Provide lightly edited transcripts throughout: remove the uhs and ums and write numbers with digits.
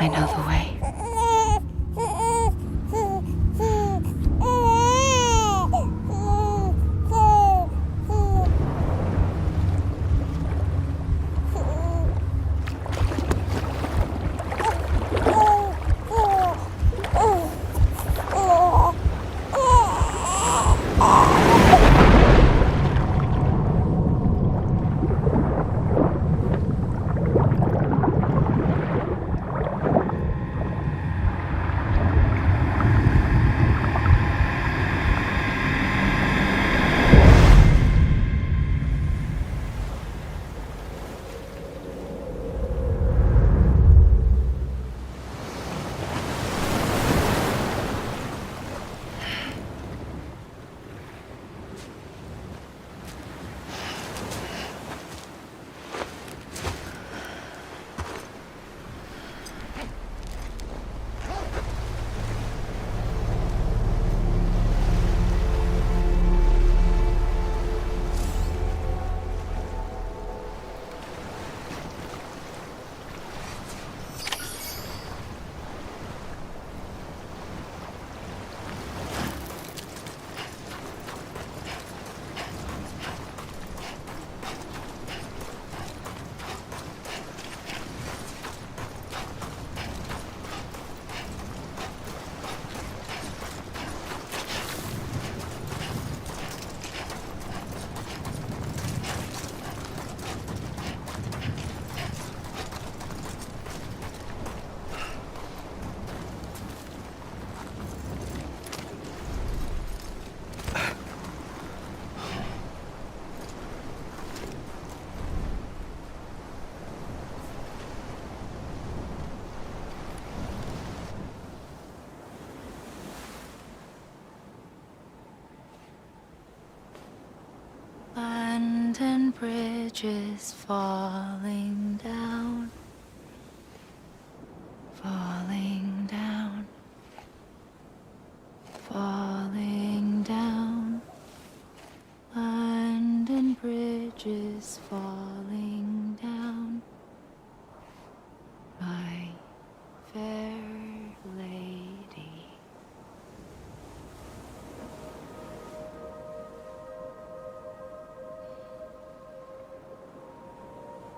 I know the way. London Bridge is falling down, falling down, falling down. London Bridge is falling down, my fair lady.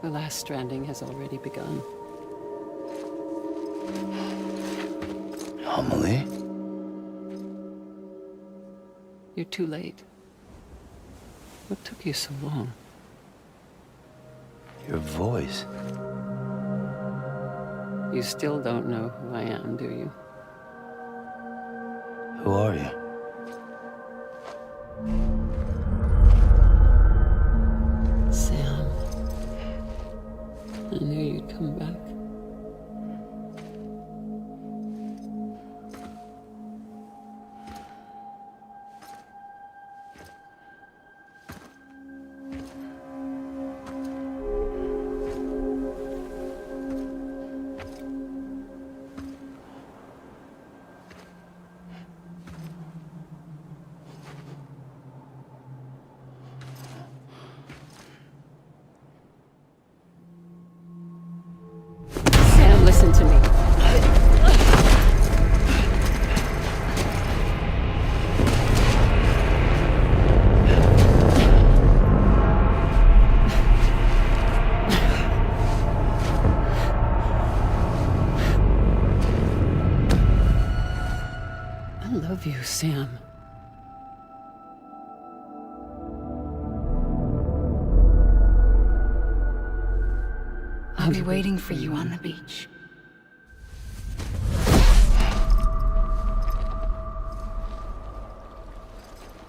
The last stranding has already begun. Amelie? You're too late. What took you so long? Your voice. You still don't know who I am, do you? Who are you? Sam. I knew you'd come back. Sam, listen to me. I love you, Sam. I'll be waiting for you on the beach.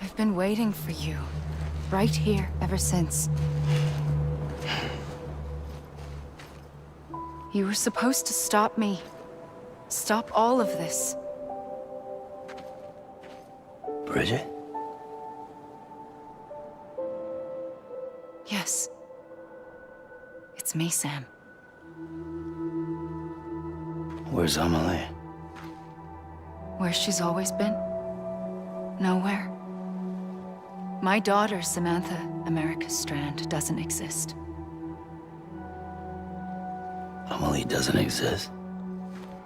I've been waiting for you, right here, ever since. You were supposed to stop me. Stop all of this. Bridget? Yes. It's me, Sam. Where's Amelie? Where she's always been. Nowhere. My daughter, Samantha America Strand, doesn't exist. Amelie doesn't exist.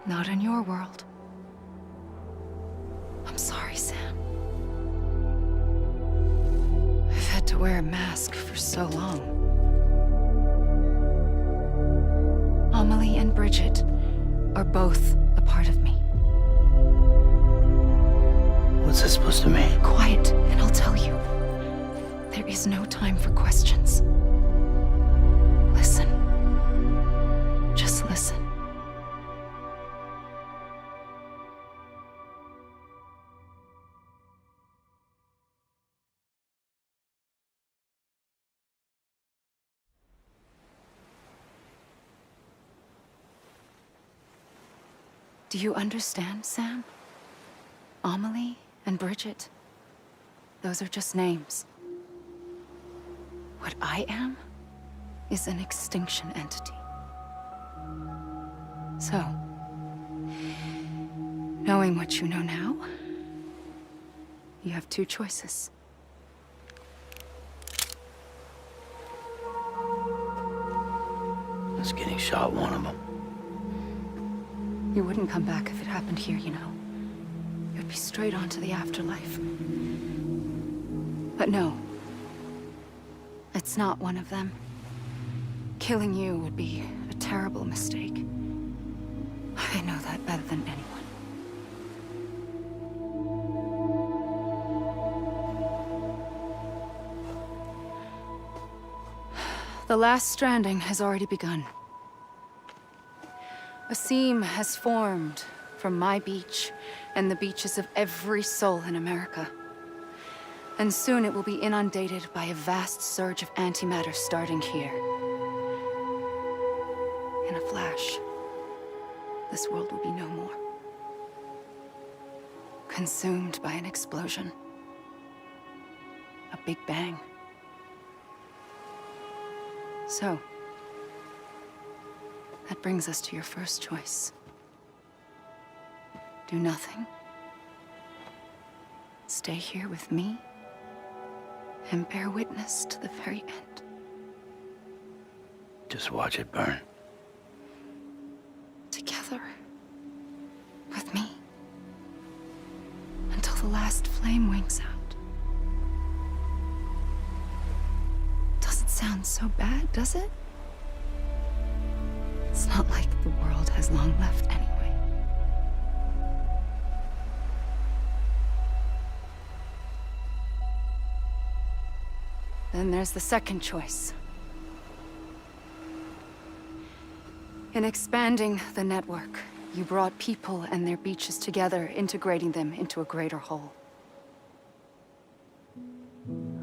Not in your world. I'm sorry, Sam. I've had to wear a mask for so long. Amelie and Bridget are both a part of me. What's that supposed to mean? Quiet, and I'll tell you. There is no time for questions. Listen. Just listen. Do you understand, Sam? Amelie and Bridget, those are just names. What I am is an extinction entity. So, knowing what you know now, you have two choices. Is getting shot one of them? You wouldn't come back if it happened here, you know. You'd be straight on to the afterlife. But no. It's not one of them. Killing you would be a terrible mistake. I know that better than anyone. The last stranding has already begun. A seam has formed from my beach and the beaches of every soul in America. And soon it will be inundated by a vast surge of antimatter starting here. In a flash, this world will be no more. Consumed by an explosion. A big bang. So, that brings us to your first choice. Do nothing. Stay here with me and bear witness to the very end. Just watch it burn. Together. With me. Until the last flame winks out. Doesn't sound so bad, does it? It's not like the world has long left anyway. Then there's the second choice. In expanding the network, you brought people and their beaches together, integrating them into a greater whole.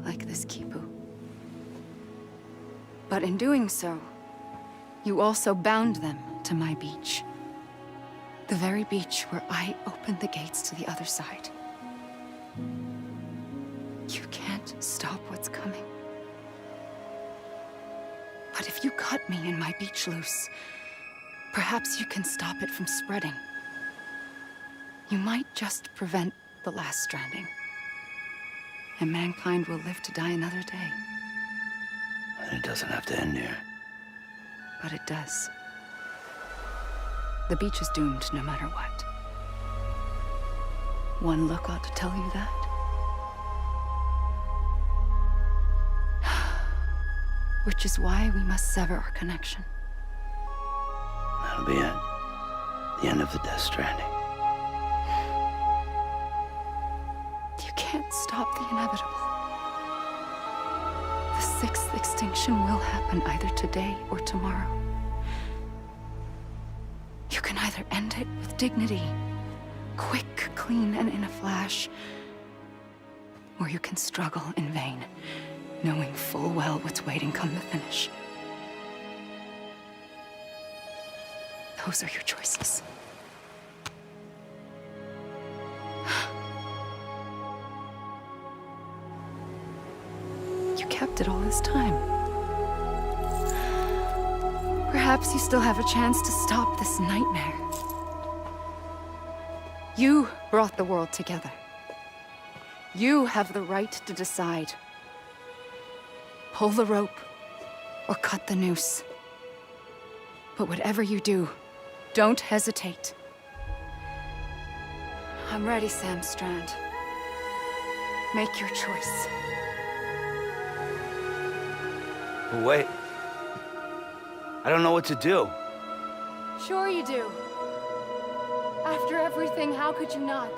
Like this Kipu. But in doing so, you also bound them to my beach. The very beach where I opened the gates to the other side. You can't stop what's coming. But if you cut me and my beach loose, perhaps you can stop it from spreading. You might just prevent the last stranding. And mankind will live to die another day. And it doesn't have to end here. But it does. The beach is doomed no matter what. One look ought to tell you that. Which is why we must sever our connection. That'll be it. The end of the Death Stranding. You can't stop the inevitable. The sixth extinction will happen either today or tomorrow. You can either end it with dignity, quick, clean, and in a flash, or you can struggle in vain, knowing full well what's waiting come the finish. Those are your choices. You kept it all this time. Perhaps you still have a chance to stop this nightmare. You brought the world together. You have the right to decide. Pull the rope or cut the noose. But whatever you do, don't hesitate. I'm ready, Sam Strand. Make your choice. But wait. I don't know what to do. Sure you do. After everything, how could you not?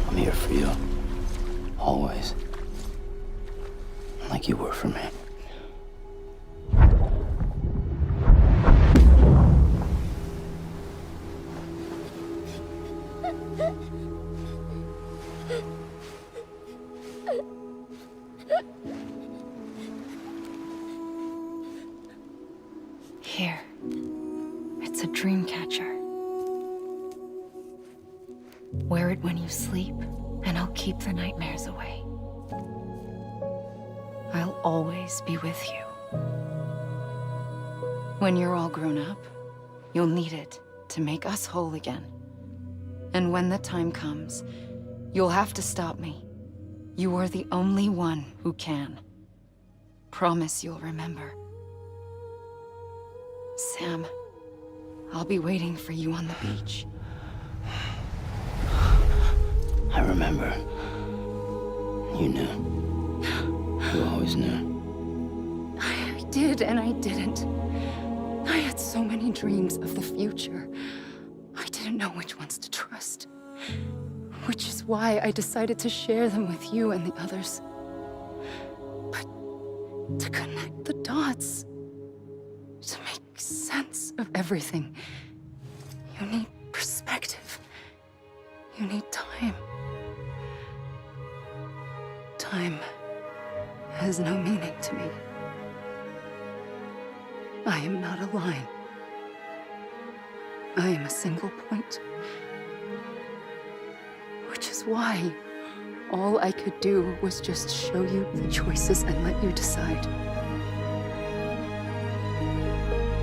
I'm here for you. Always. Like you were for me. Here. It's a dream catcher. Wear it when you sleep, and I'll keep the nightmares away. I'll always be with you. When you're all grown up, you'll need it to make us whole again. And when the time comes, you'll have to stop me. You are the only one who can. Promise you'll remember. Sam, I'll be waiting for you on the beach. I remember. You knew. You always knew. I did and I didn't. I had so many dreams of the future. I didn't know which ones to trust. Which is why I decided to share them with you and the others. But to connect the dots, to make sense of everything, you need perspective. You need time. Time has no meaning to me. I am not a line. I am a single point. Which is why all I could do was just show you the choices and let you decide.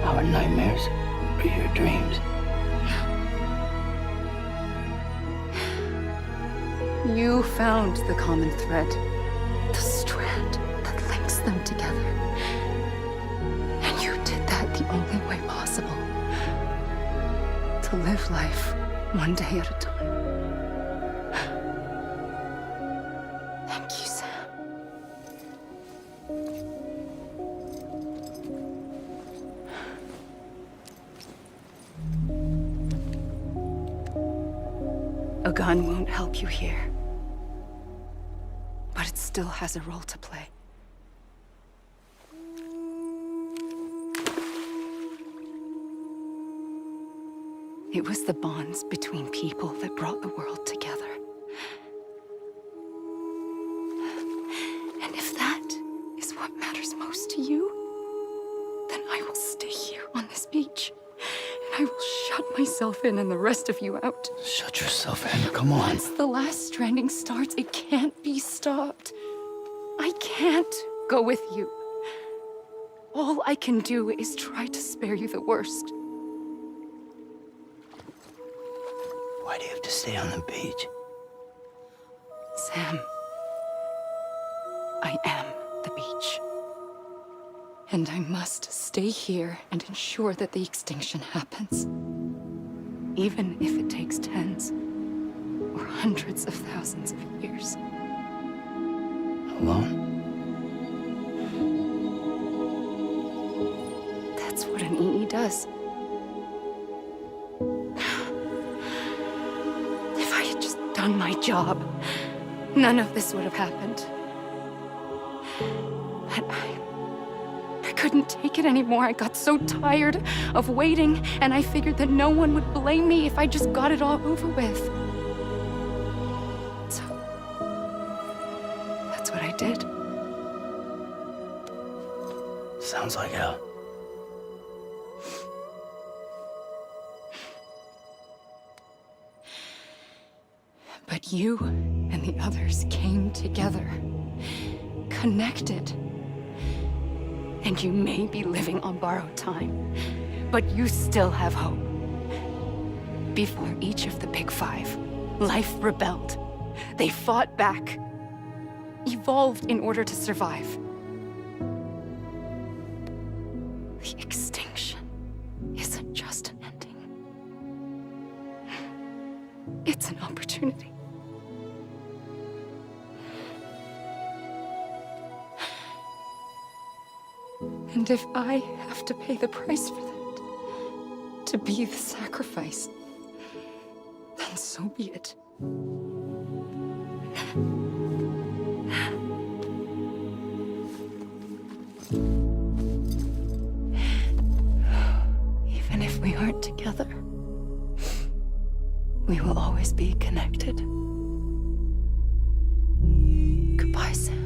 Our nightmares are your dreams. You found the common thread, the strand that links them together. And you did that the only way possible. To live life one day at a time. Thank you, Sam. A gun won't help you here. But it still has a role to play. It was the bonds between people that brought the world together. And if that is what matters most to you, then I will stay here on this beach. And I will shut myself in and the rest of you out. Shut yourself in. Come on. Once the last stranding starts, it can't be stopped. I can't go with you. All I can do is try to spare you the worst. Why do you have to stay on the beach? Sam, I am the beach. And I must stay here and ensure that the extinction happens. Even if it takes tens or hundreds of thousands of years. Alone? That's what an EE does. If I had just done my job, none of this would have happened. But I couldn't take it anymore. I got so tired of waiting, and I figured that no one would blame me if I just got it all over with. So, that's what I did. Sounds like hell. But you and the others came together, connected. And you may be living on borrowed time, but you still have hope. Before each of the Big Five, life rebelled. They fought back, evolved in order to survive. The extinction isn't just an ending. It's an opportunity. And if I have to pay the price for that, to be the sacrifice, then so be it. Even if we aren't together, we will always be connected. Goodbye, Sam.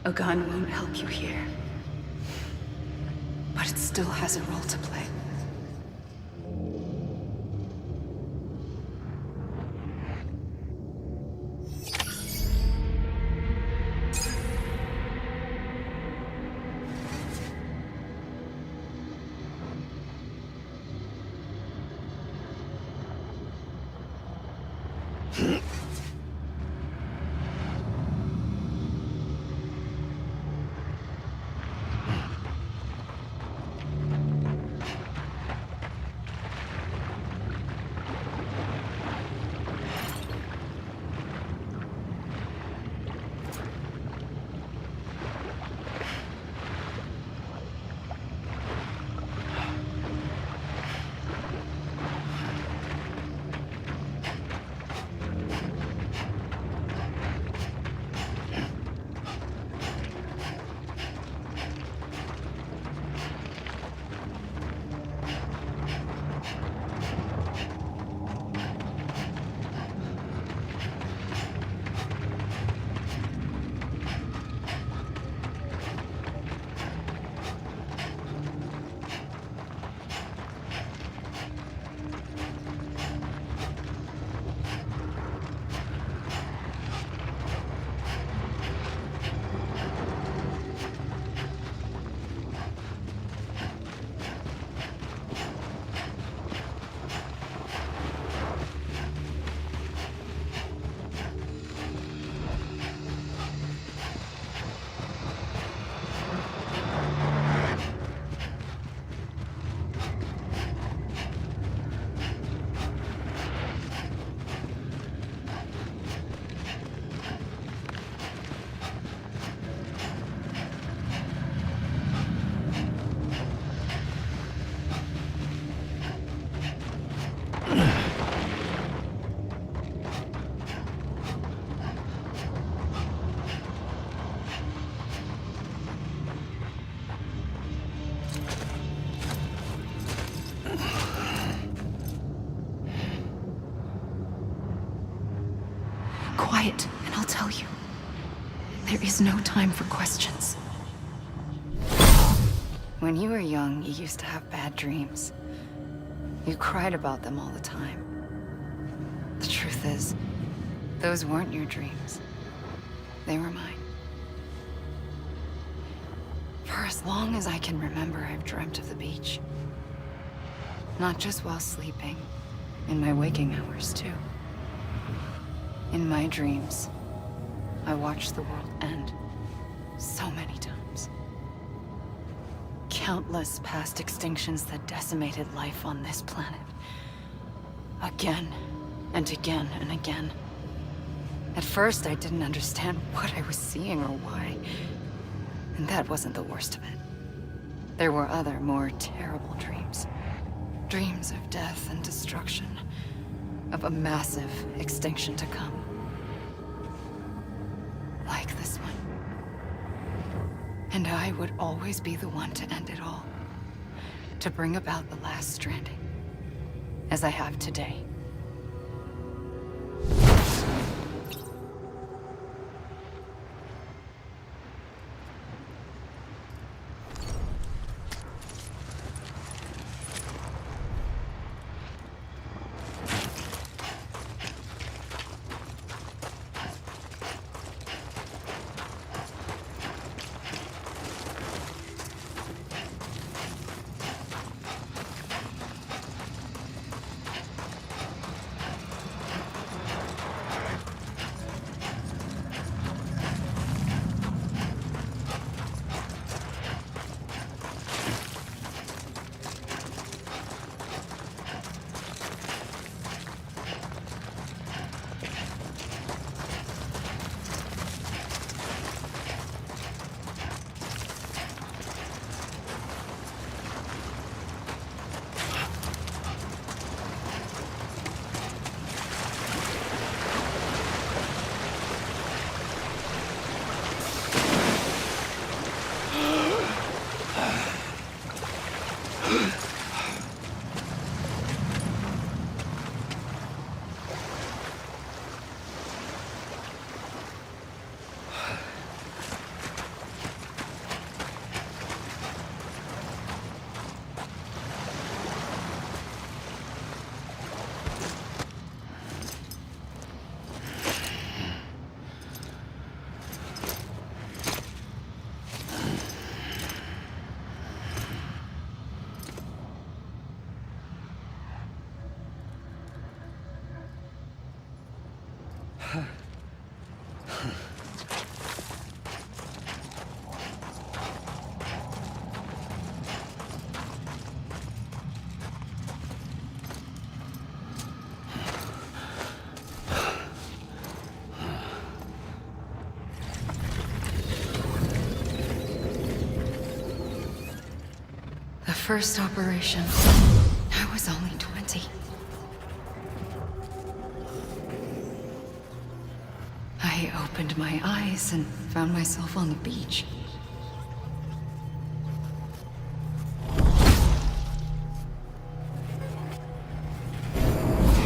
A gun won't help you here, but it still has a role to play. Quiet, and I'll tell you. There is no time for questions. When you were young, you used to have bad dreams. You cried about them all the time. The truth is, those weren't your dreams. They were mine. For as long as I can remember, I've dreamt of the beach. Not just while sleeping, in my waking hours, too. In my dreams, I watched the world end so many times. Countless past extinctions that decimated life on this planet. Again, and again, and again. At first, I didn't understand what I was seeing or why. And that wasn't the worst of it. There were other, more terrible dreams. Dreams of death and destruction. Of a massive extinction to come. Like this one. And I would always be the one to end it all. To bring about the last stranding. As I have today. The first operation, I was only 20. I opened my eyes and found myself on the beach.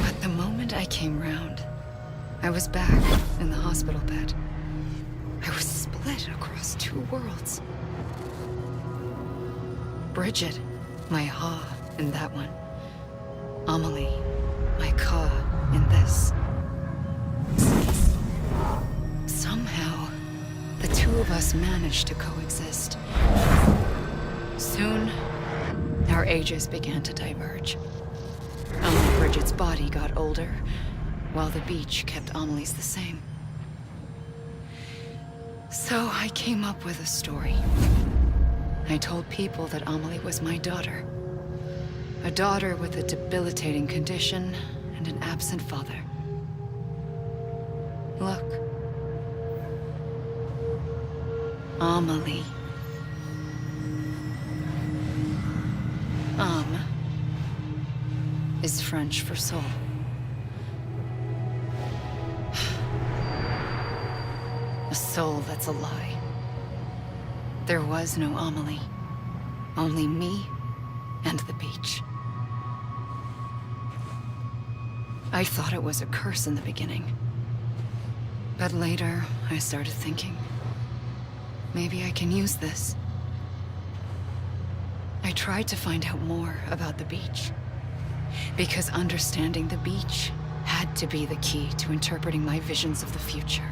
But the moment I came round, I was back in the hospital bed. I was split across two worlds. Bridget, my Ha in that one. Amelie, my Ka in this. Somehow, the two of us managed to coexist. Soon, our ages began to diverge. Only Bridget's body got older, while the beach kept Amelie's the same. So I came up with a story. I told people that Amelie was my daughter. A daughter with a debilitating condition and an absent father. Look. Amelie. Âme is French for soul. A soul that's a lie. There was no Amelie. Only me and the beach. I thought it was a curse in the beginning. But later, I started thinking, maybe I can use this. I tried to find out more about the beach. Because understanding the beach had to be the key to interpreting my visions of the future.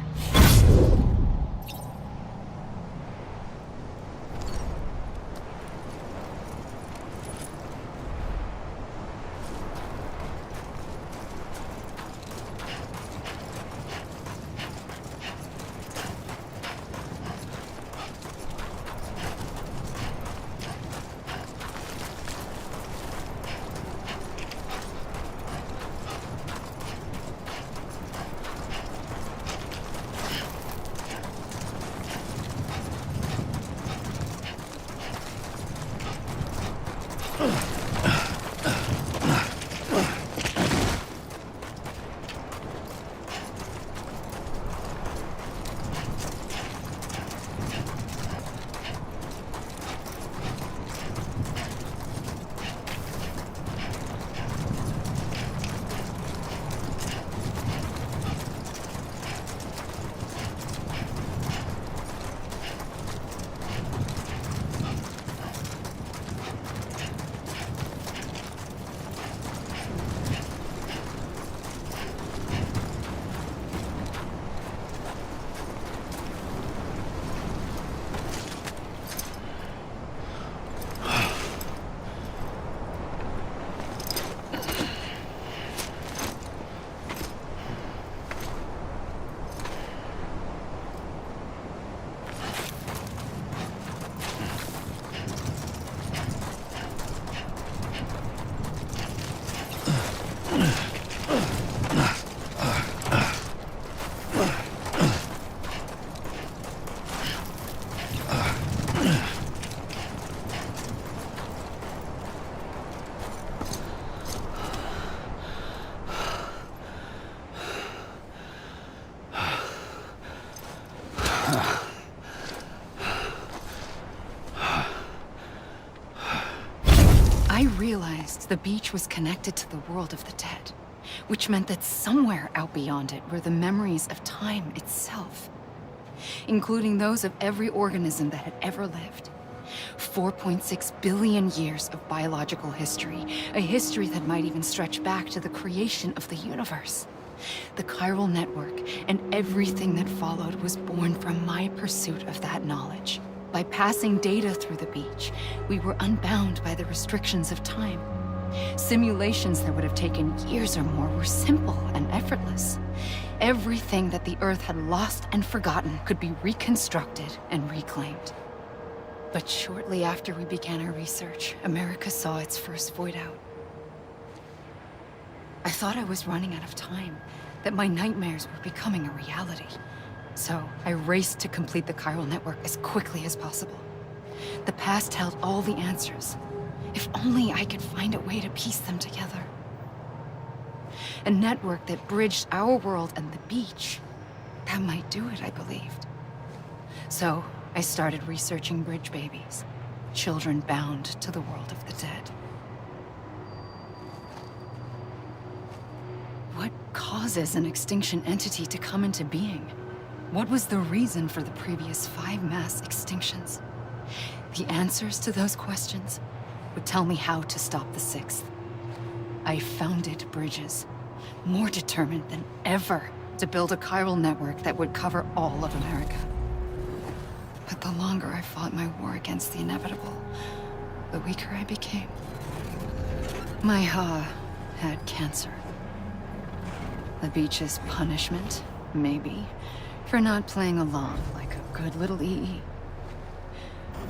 the beach was connected to the world of the dead, which meant that somewhere out beyond it were the memories of time itself, including those of every organism that had ever lived. 4.6 billion years of biological history, a history that might even stretch back to the creation of the universe. The chiral network and everything that followed was born from my pursuit of that knowledge. By passing data through the beach, we were unbound by the restrictions of time. Simulations that would have taken years or more were simple and effortless. Everything that the Earth had lost and forgotten could be reconstructed and reclaimed. But shortly after we began our research, America saw its first void out. I thought I was running out of time, that my nightmares were becoming a reality. So I raced to complete the chiral network as quickly as possible. The past held all the answers. If only I could find a way to piece them together. A network that bridged our world and the beach. That might do it, I believed. So I started researching bridge babies, children bound to the world of the dead. What causes an extinction entity to come into being? What was the reason for the previous 5 mass extinctions? The answers to those questions would tell me how to stop the 6th. I founded bridges, more determined than ever to build a chiral network that would cover all of America. But the longer I fought my war against the inevitable, the weaker I became. My Ha had cancer. The beach's punishment, maybe, for not playing along like a good little EE.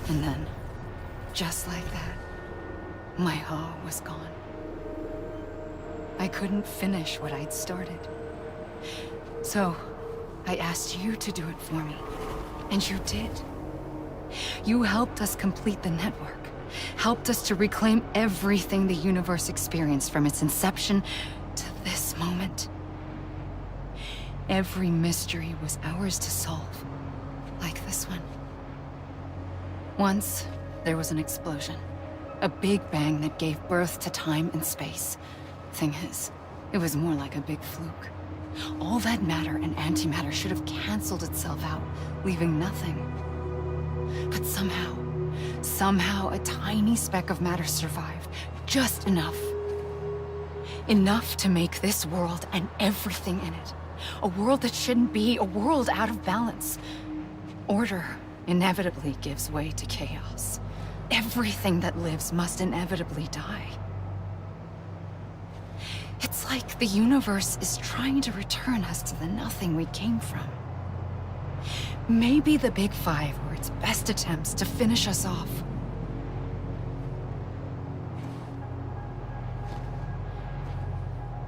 And then, just like that, my Ha was gone. I couldn't finish what I'd started. So, I asked you to do it for me, and you did. You helped us complete the network, helped us to reclaim everything the universe experienced from its inception to this moment. Every mystery was ours to solve, like this one. Once, there was an explosion. A big bang that gave birth to time and space. Thing is, it was more like a big fluke. All that matter and antimatter should have canceled itself out, leaving nothing. But somehow a tiny speck of matter survived. Just enough. Enough to make this world and everything in it. A world that shouldn't be, a world out of balance. Order inevitably gives way to chaos. Everything that lives must inevitably die. It's like the universe is trying to return us to the nothing we came from. Maybe the Big Five were its best attempts to finish us off.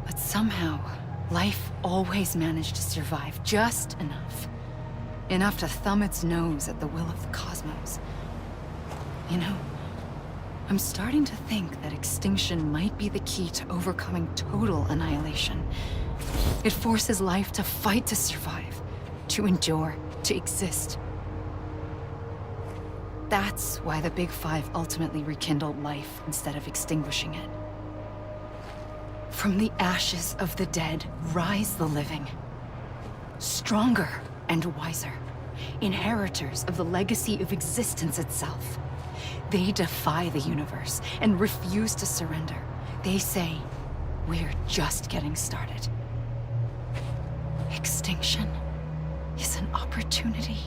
But somehow, life always managed to survive just enough. Enough to thumb its nose at the will of the cosmos. You know, I'm starting to think that extinction might be the key to overcoming total annihilation. It forces life to fight to survive, to endure, to exist. That's why the Big Five ultimately rekindled life instead of extinguishing it. From the ashes of the dead rise the living. Stronger and wiser. Inheritors of the legacy of existence itself. They defy the universe and refuse to surrender. They say, we're just getting started. Extinction is an opportunity.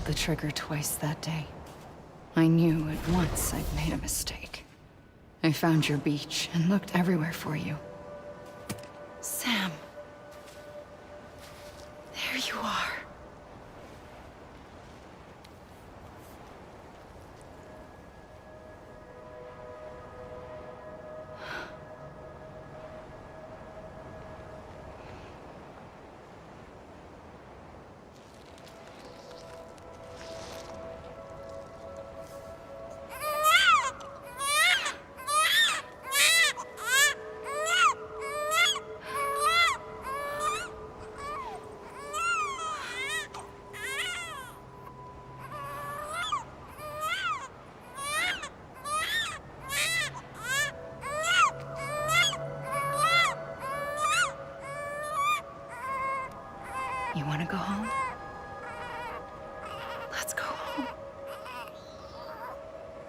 pulled the trigger twice that day. I knew at once I'd made a mistake. I found your beach and looked everywhere for you. Sam. There you are. You want to go home? Let's go home.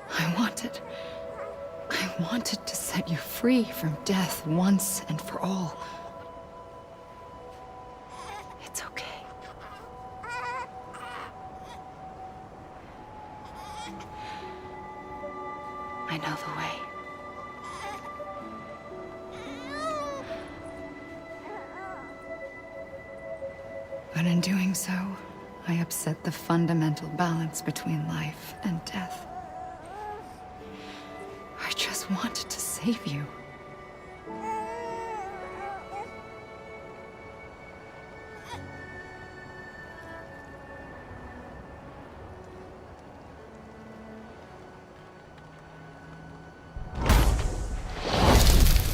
I wanted to set you free from death once and for all. It's okay. I know the way. But in doing so, I upset the fundamental balance between life and death. I just wanted to save you.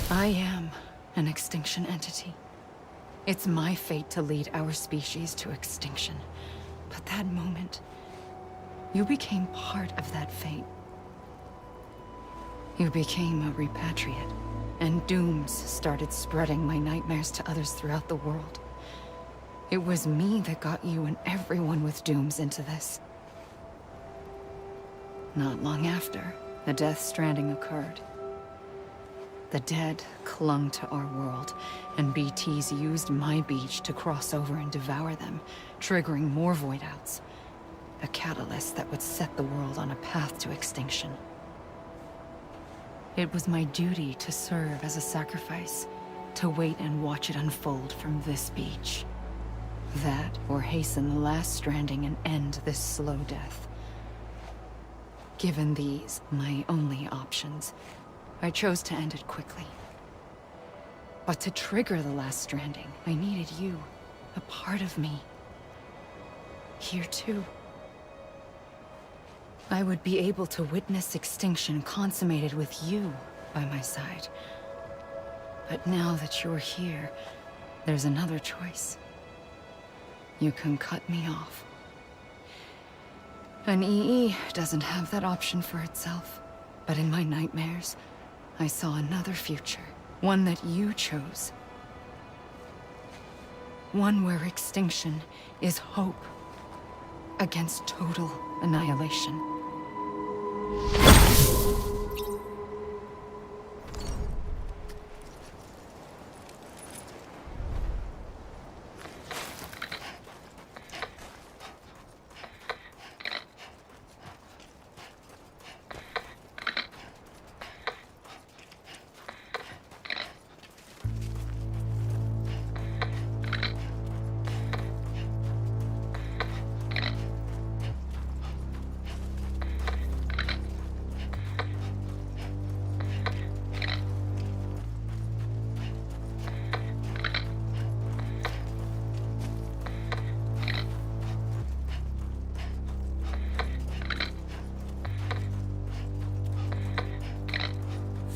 I am an extinction entity. It's my fate to lead our species to extinction. But that moment, you became part of that fate. You became a repatriate, and dooms started spreading my nightmares to others throughout the world. It was me that got you and everyone with dooms into this. Not long after, the Death Stranding occurred. The dead clung to our world, and BTs used my beach to cross over and devour them, triggering more void-outs. A catalyst that would set the world on a path to extinction. It was my duty to serve as a sacrifice, to wait and watch it unfold from this beach. That, or hasten the last stranding and end this slow death. Given these, my only options, I chose to end it quickly. But to trigger the last stranding, I needed you, a part of me. Here too. I would be able to witness extinction consummated with you by my side. But now that you're here, there's another choice. You can cut me off. An EE doesn't have that option for itself. But in my nightmares, I saw another future. One that you chose. One where extinction is hope against total annihilation.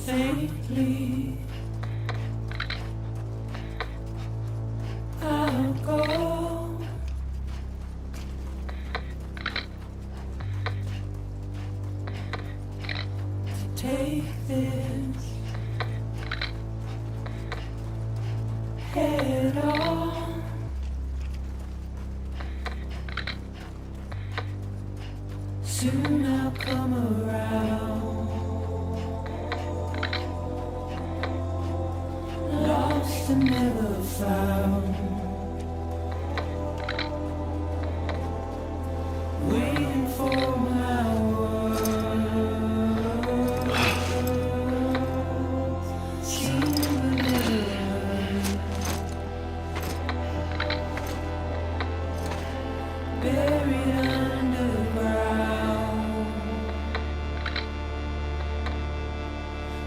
Faintly, I'll go to take this head on. Soon I'll come around. Lost and never found.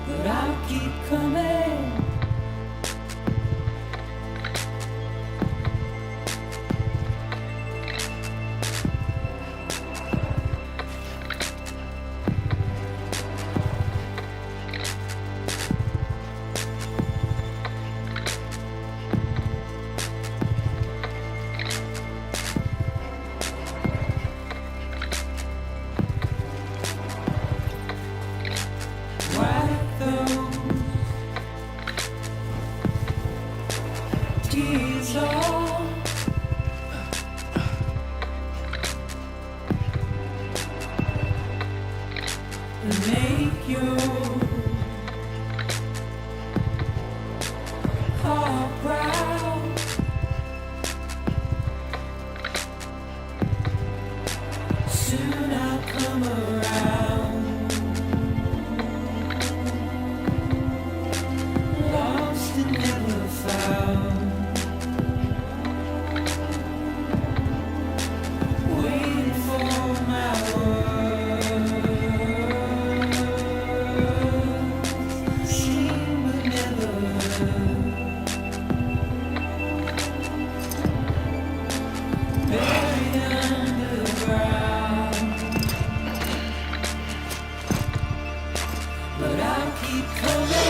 but I'll keep coming. Tears all and make your heart proud. Soon I'll come around. Lost and never found. Waiting for my words, seen but never heard. Buried underground, but I'll keep coming.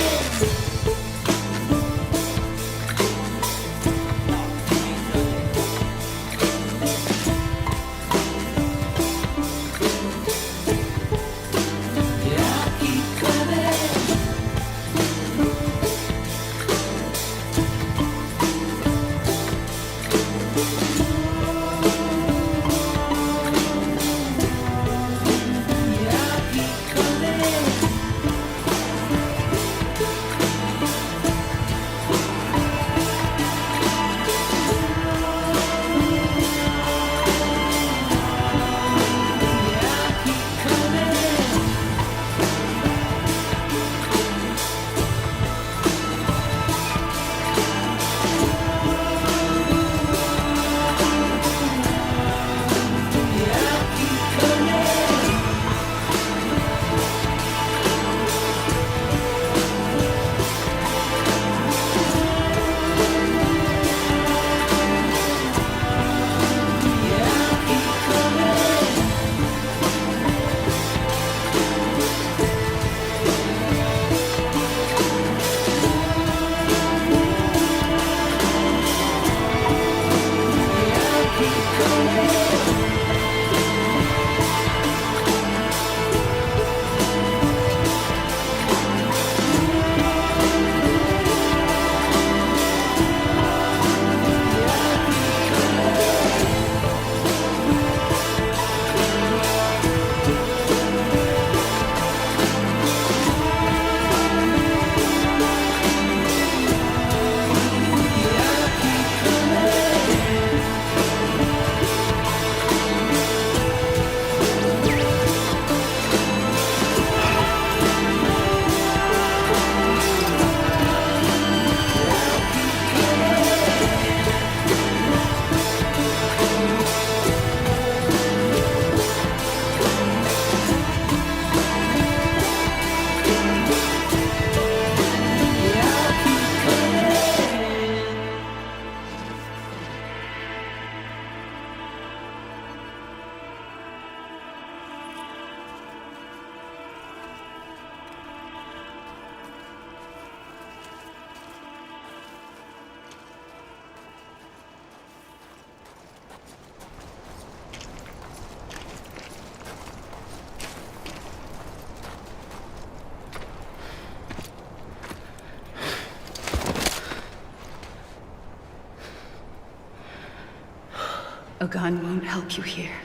A gun won't help you here.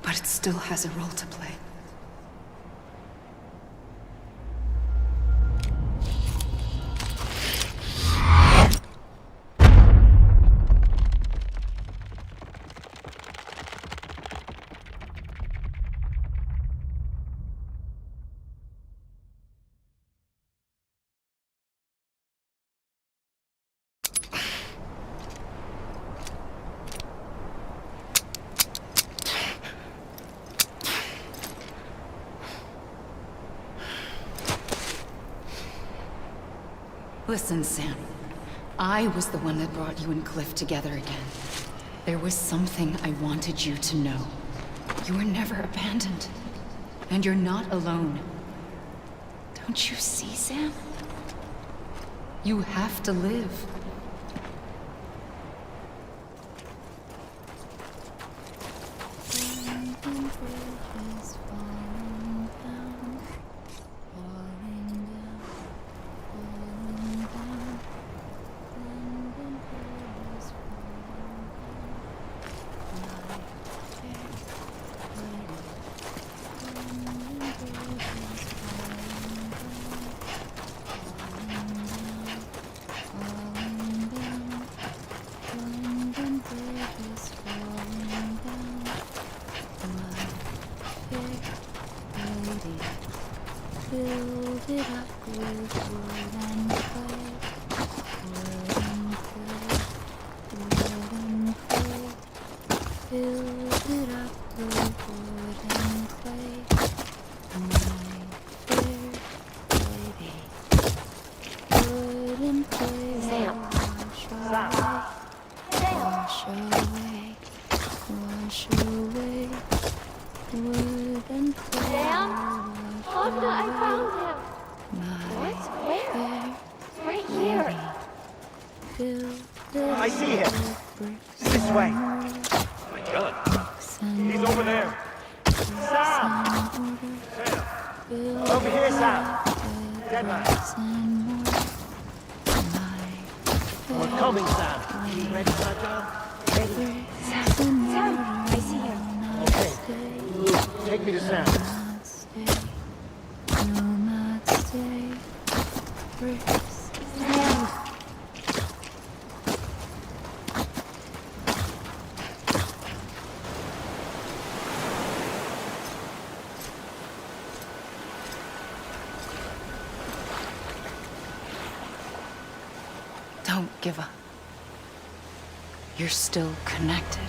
But it still has a role to play. Listen, Sam. I was the one that brought you and Cliff together again. There was something I wanted you to know. You were never abandoned. And you're not alone. Don't you see, Sam? You have to live. Build it up with wood and clay. Wood and clay. Build it up with wood and clay. My fair lady. Wood and clay. Sam. Wash away. Wash away. Wood and clay. Sam? Oh no, I found him. What? Where? Right here. I see him. This way. My gun. He's over there. Sam! Over here, Sam. Dead man. We're coming, Sam. You ready for that job? Ready? Sam, I see him. Okay. Take me to Sam. Don't give up. You're still connected.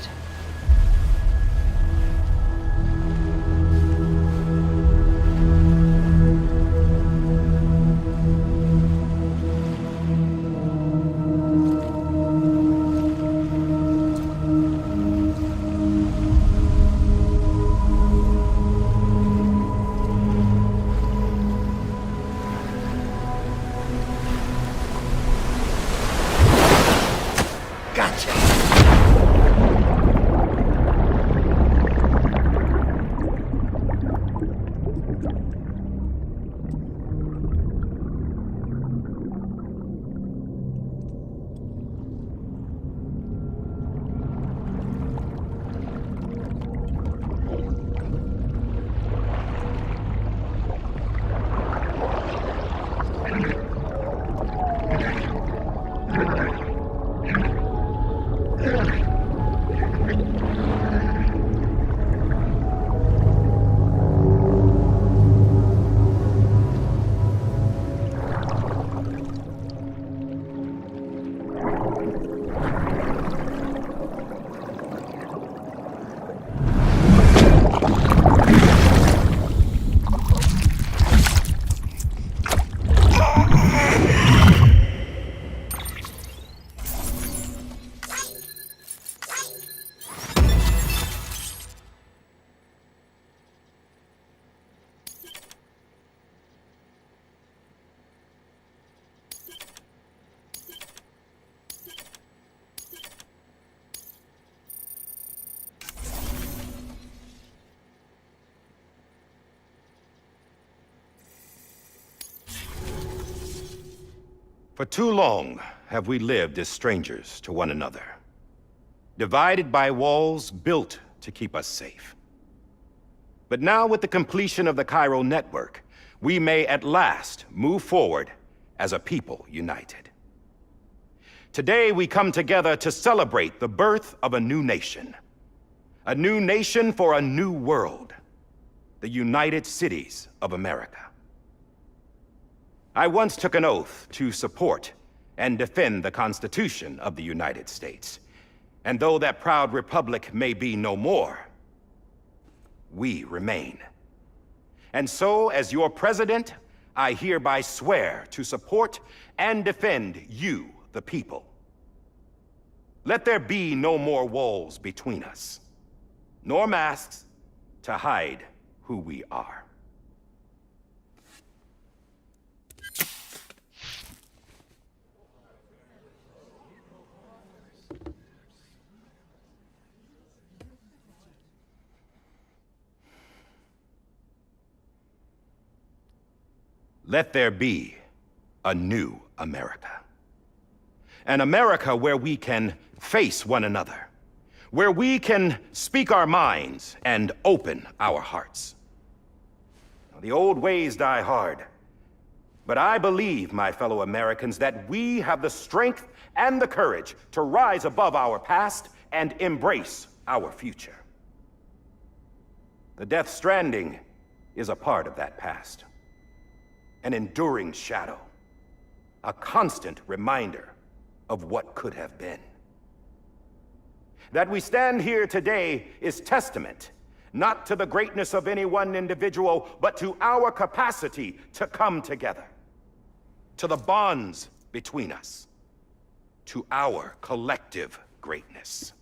For too long have we lived as strangers to one another, divided by walls built to keep us safe. But now, with the completion of the Cairo network, we may at last move forward as a people united. Today, we come together to celebrate the birth of a new nation for a new world, the United Cities of America. I once took an oath to support and defend the Constitution of the United States. And though that proud republic may be no more, we remain. And so, as your president, I hereby swear to support and defend you, the people. Let there be no more walls between us, nor masks to hide who we are. Let there be a new America. An America where we can face one another, where we can speak our minds and open our hearts. Now, the old ways die hard, but I believe, my fellow Americans, that we have the strength and the courage to rise above our past and embrace our future. The Death Stranding is a part of that past. An enduring shadow, a constant reminder of what could have been. That we stand here today is testament, not to the greatness of any one individual, but to our capacity to come together, to the bonds between us, to our collective greatness.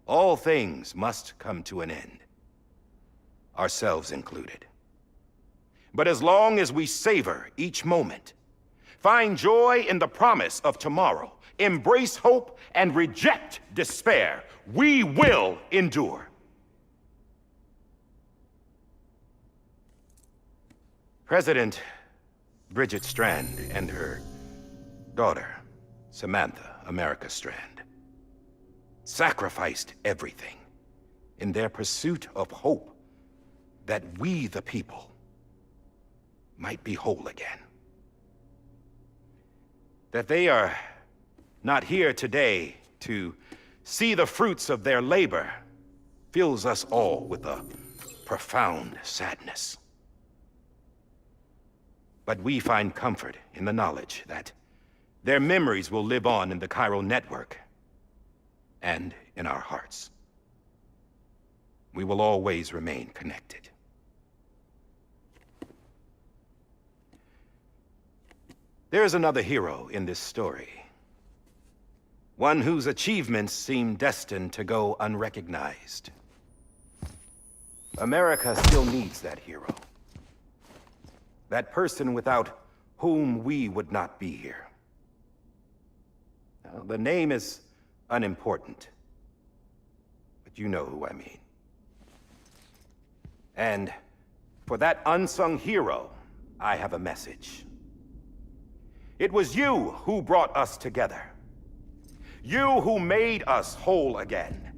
All things must come to an end, ourselves included. But as long as we savor each moment, find joy in the promise of tomorrow, embrace hope, and reject despair, we will endure. President Bridget Strand and her daughter, Samantha America Strand, sacrificed everything in their pursuit of hope that we, the people, might be whole again. That they are not here today to see the fruits of their labor fills us all with a profound sadness. But we find comfort in the knowledge that their memories will live on in the chiral network and in our hearts. We will always remain connected. There is another hero in this story. One whose achievements seem destined to go unrecognized. America still needs that hero. That person without whom we would not be here. Now, the name is unimportant, but you know who I mean. And for that unsung hero, I have a message. It was you who brought us together. You who made us whole again.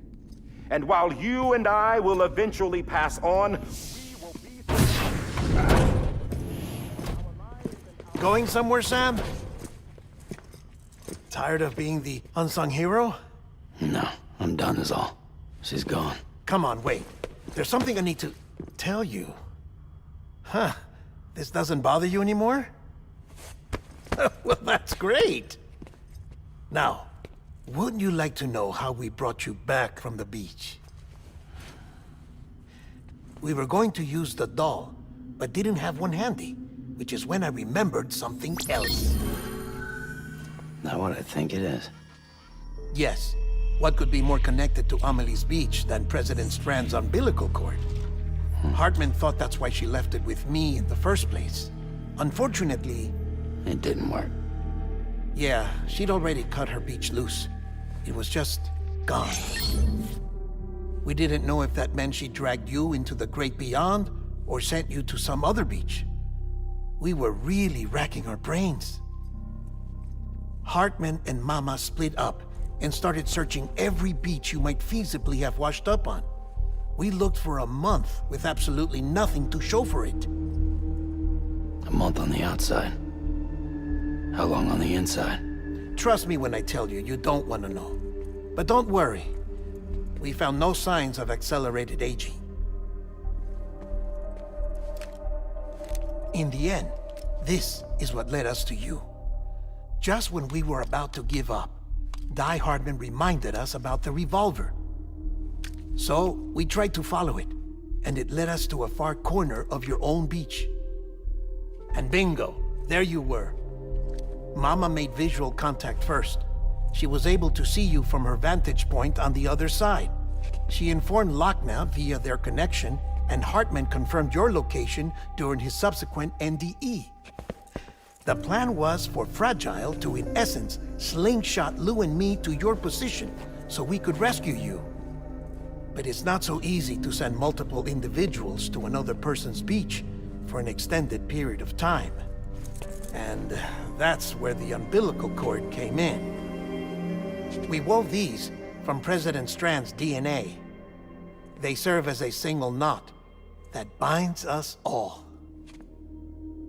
And while you and I will eventually pass on, we will be... Going somewhere, Sam? Tired of being the unsung hero? No, I'm done is all. She's gone. Come on, wait. There's something I need to tell you. Huh. This doesn't bother you anymore? Well, that's great. Now, wouldn't you like to know how we brought you back from the beach? We were going to use the doll, but didn't have one handy, which is when I remembered something else. Not what I think it is. Yes. What could be more connected to Amelie's beach than President Strand's umbilical cord? Hartman thought that's why she left it with me in the first place. Unfortunately... It didn't work. Yeah, she'd already cut her beach loose. It was just gone. We didn't know if that meant she dragged you into the great beyond or sent you to some other beach. We were really racking our brains. Hartman and Mama split up and started searching every beach you might feasibly have washed up on. We looked for a month with absolutely nothing to show for it. A month on the outside. How long on the inside? Trust me when I tell you, you don't want to know. But don't worry. We found no signs of accelerated aging. In the end, this is what led us to you. Just when we were about to give up, Die Hardman reminded us about the revolver. So, we tried to follow it, and it led us to a far corner of your own beach. And bingo, there you were. Mama made visual contact first. She was able to see you from her vantage point on the other side. She informed Lochna via their connection, and Hartman confirmed your location during his subsequent NDE. The plan was for Fragile to, in essence, slingshot Lou and me to your position so we could rescue you. But it's not so easy to send multiple individuals to another person's beach for an extended period of time. And that's where the umbilical cord came in. We wove these from President Strand's DNA. They serve as a single knot that binds us all.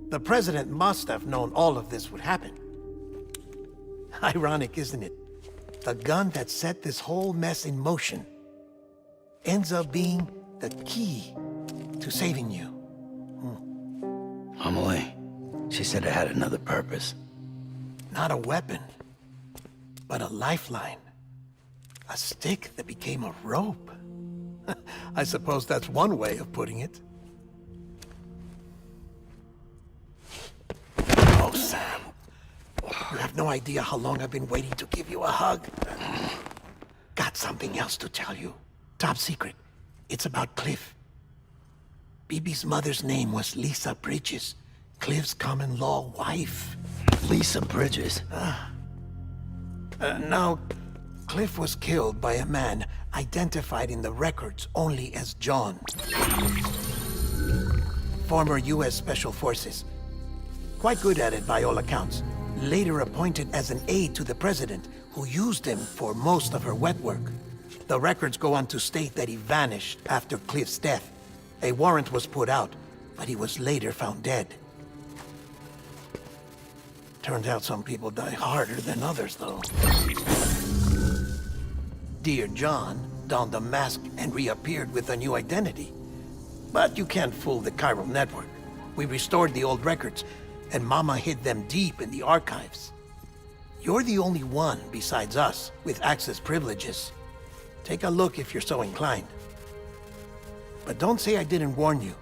The President must have known all of this would happen. Ironic, isn't it? The gun that set this whole mess in motion ends up being the key to saving you. Amelie, she said it had another purpose. Not a weapon, but a lifeline. A stick that became a rope. I suppose that's one way of putting it. Oh, Sam. You have no idea how long I've been waiting to give you a hug. Got something else to tell you. Top secret. It's about Cliff. Bibi's mother's name was Lisa Bridges, Cliff's common-law wife. Lisa Bridges? Now, Cliff was killed by a man identified in the records only as John. Former U.S. Special Forces. Quite good at it by all accounts. Later appointed as an aide to the president, who used him for most of her wet work. The records go on to state that he vanished after Cliff's death. A warrant was put out, but he was later found dead. Turns out some people die harder than others, though. Dear John donned a mask and reappeared with a new identity. But you can't fool the chiral network. We restored the old records, and Mama hid them deep in the archives. You're the only one besides us with access privileges. Take a look if you're so inclined. But don't say I didn't warn you.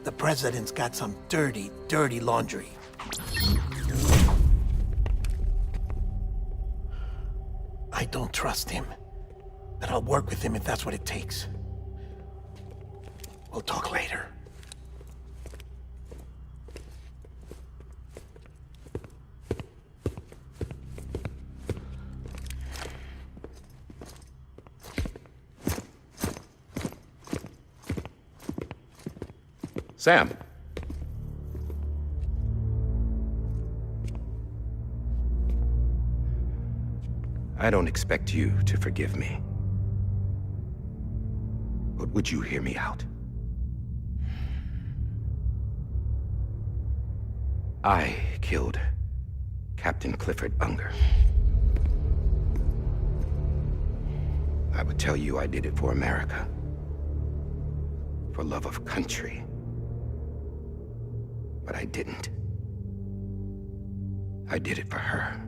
The President's got some dirty, dirty laundry. I don't trust him, but I'll work with him if that's what it takes. We'll talk later. Sam. I don't expect you to forgive me. But would you hear me out? I killed Captain Clifford Unger. I would tell you I did it for America. For love of country. But I didn't. I did it for her.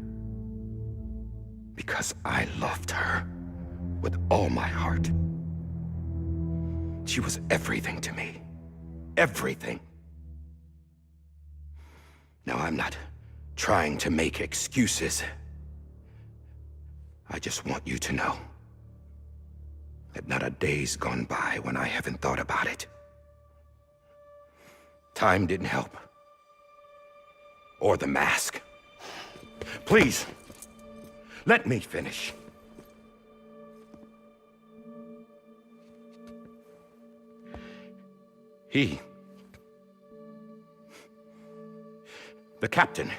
Because I loved her with all my heart. She was everything to me. Everything. Now, I'm not trying to make excuses. I just want you to know that not a day's gone by when I haven't thought about it. Time didn't help. Or the mask. Please, let me finish. The captain,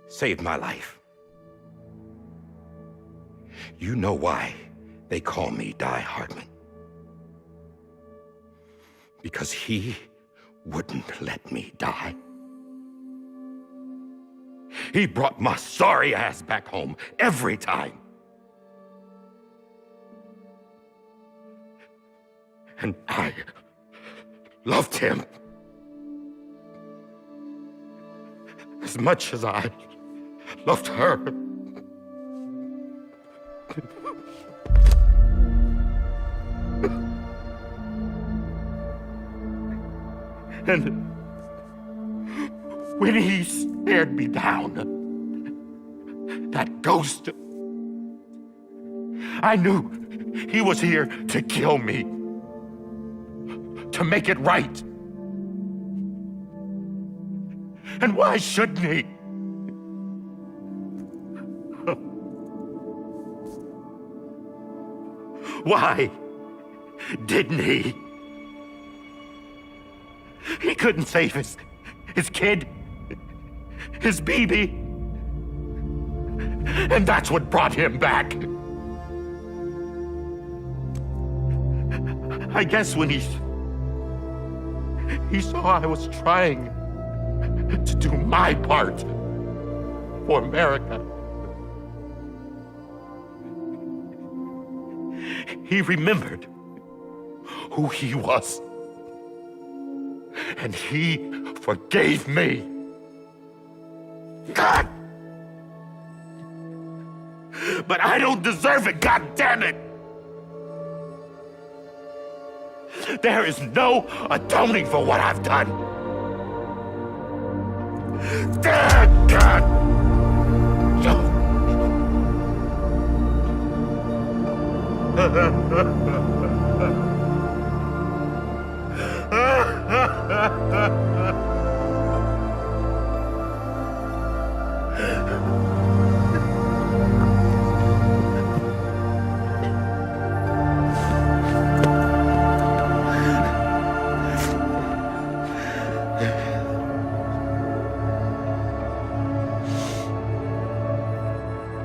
saved my life. You know why they call me Die Hartman. Because he wouldn't let me die. He brought my sorry ass back home every time. And I loved him as much as I loved her. when he stared me down, that ghost, I knew he was here to kill me, to make it right. And why shouldn't he? Why didn't he? He couldn't save his kid, his baby. And that's what brought him back. I guess when he saw I was trying to do my part for America, he remembered who he was. And he forgave me. God! But I don't deserve it, God damn it! There is no atoning for what I've done. God!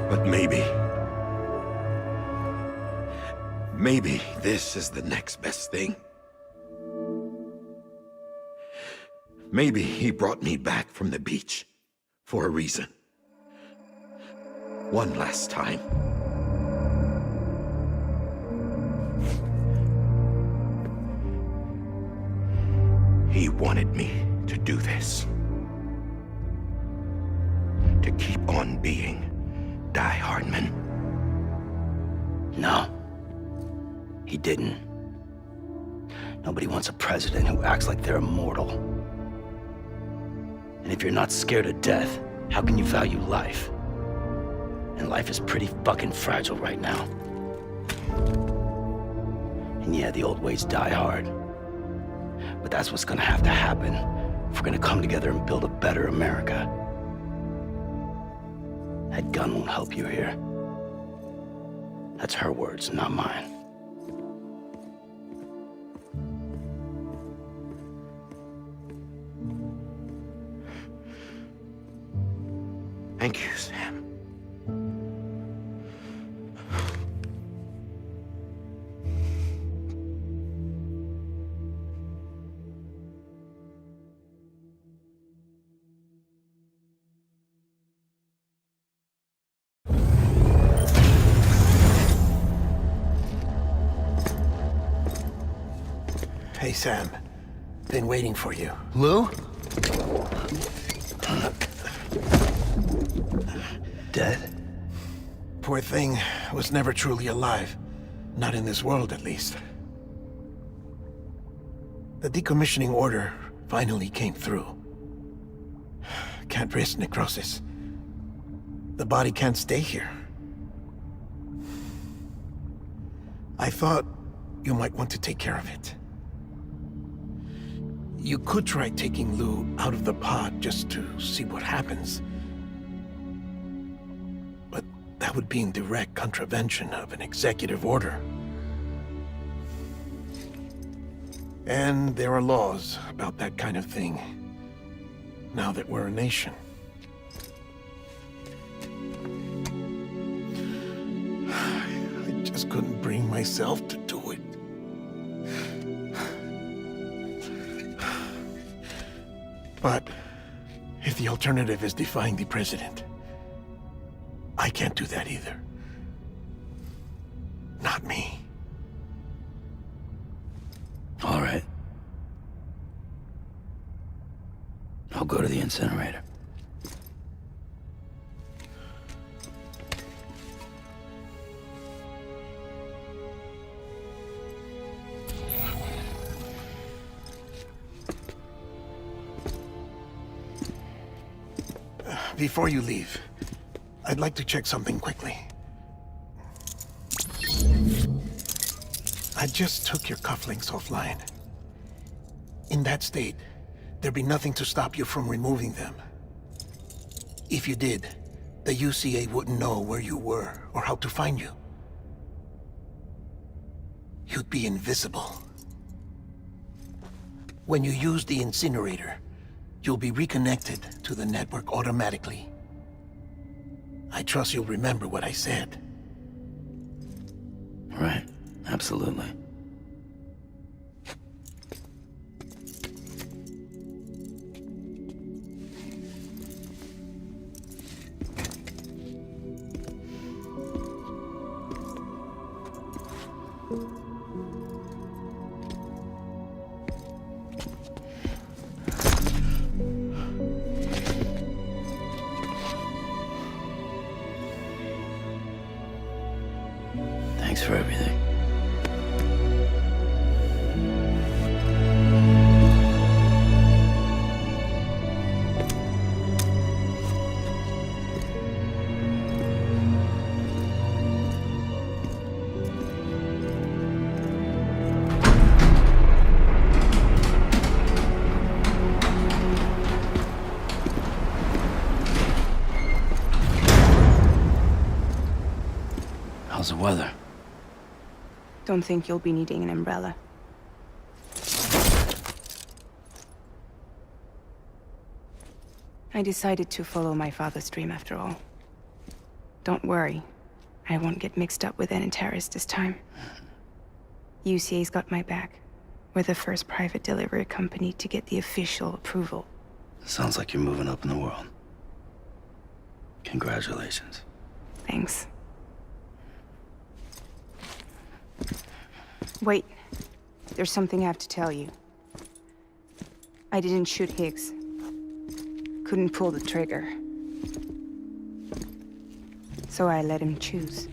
But maybe this is the next best thing. Maybe he brought me back from the beach for a reason. One last time. He wanted me to do this. To keep on being Die Hardman. No. He didn't. Nobody wants a president who acts like they're immortal. And if you're not scared of death, how can you value life? And life is pretty fucking fragile right now. And yeah, the old ways die hard. But that's what's gonna have to happen if we're gonna come together and build a better America. That gun won't help you here. That's her words, not mine. Thank you, Sam. Hey, Sam. Been waiting for you. Lou? Dead? Poor thing was never truly alive. Not in this world, at least. The decommissioning order finally came through. Can't risk necrosis. The body can't stay here. I thought you might want to take care of it. You could try taking Lou out of the pod just to see what happens. But that would be in direct contravention of an executive order. And there are laws about that kind of thing, now that we're a nation. I just couldn't bring myself to do it. But if the alternative is defying the president, I can't do that either. Not me. All right. I'll go to the incinerator. Before you leave, I'd like to check something quickly. I just took your cufflinks offline. In that state, there'd be nothing to stop you from removing them. If you did, the UCA wouldn't know where you were or how to find you. You'd be invisible. When you use the incinerator, you'll be reconnected to the network automatically. I trust you'll remember what I said. Right. Absolutely. Thanks for everything. How's the weather? Don't think you'll be needing an umbrella. I decided to follow my father's dream after all. Don't worry. I won't get mixed up with any terrorists this time. UCA's got my back. We're the first private delivery company to get the official approval. Sounds like you're moving up in the world. Congratulations. Thanks. Wait. There's something I have to tell you. I didn't shoot Higgs. Couldn't pull the trigger. So I let him choose.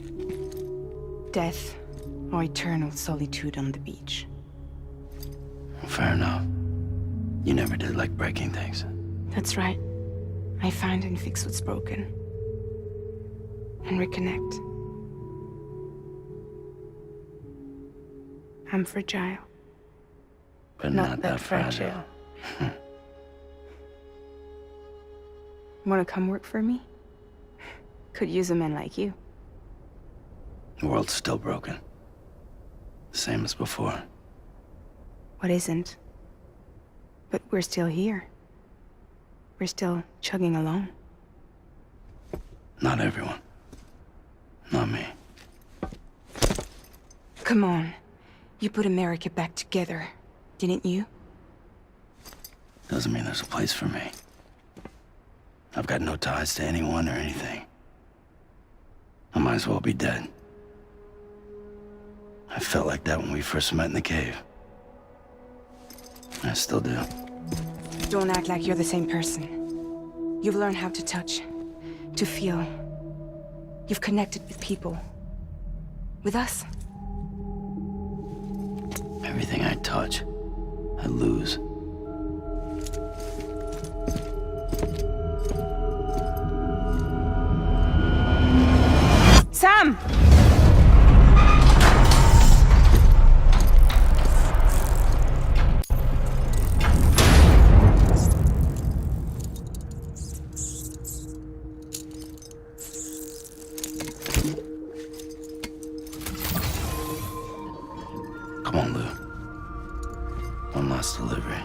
Death or eternal solitude on the beach. Fair enough. You never did like breaking things. That's right. I find and fix what's broken. And reconnect. I'm fragile. But not that fragile. Wanna come work for me? Could use a man like you. The world's still broken. Same as before. What isn't? But we're still here. We're still chugging along. Not everyone. Not me. Come on. You put America back together, didn't you? Doesn't mean there's a place for me. I've got no ties to anyone or anything. I might as well be dead. I felt like that when we first met in the cave. I still do. Don't act like you're the same person. You've learned how to touch, to feel. You've connected with people. With us. Everything I touch, I lose. Sam! Come on, Lou. One last delivery.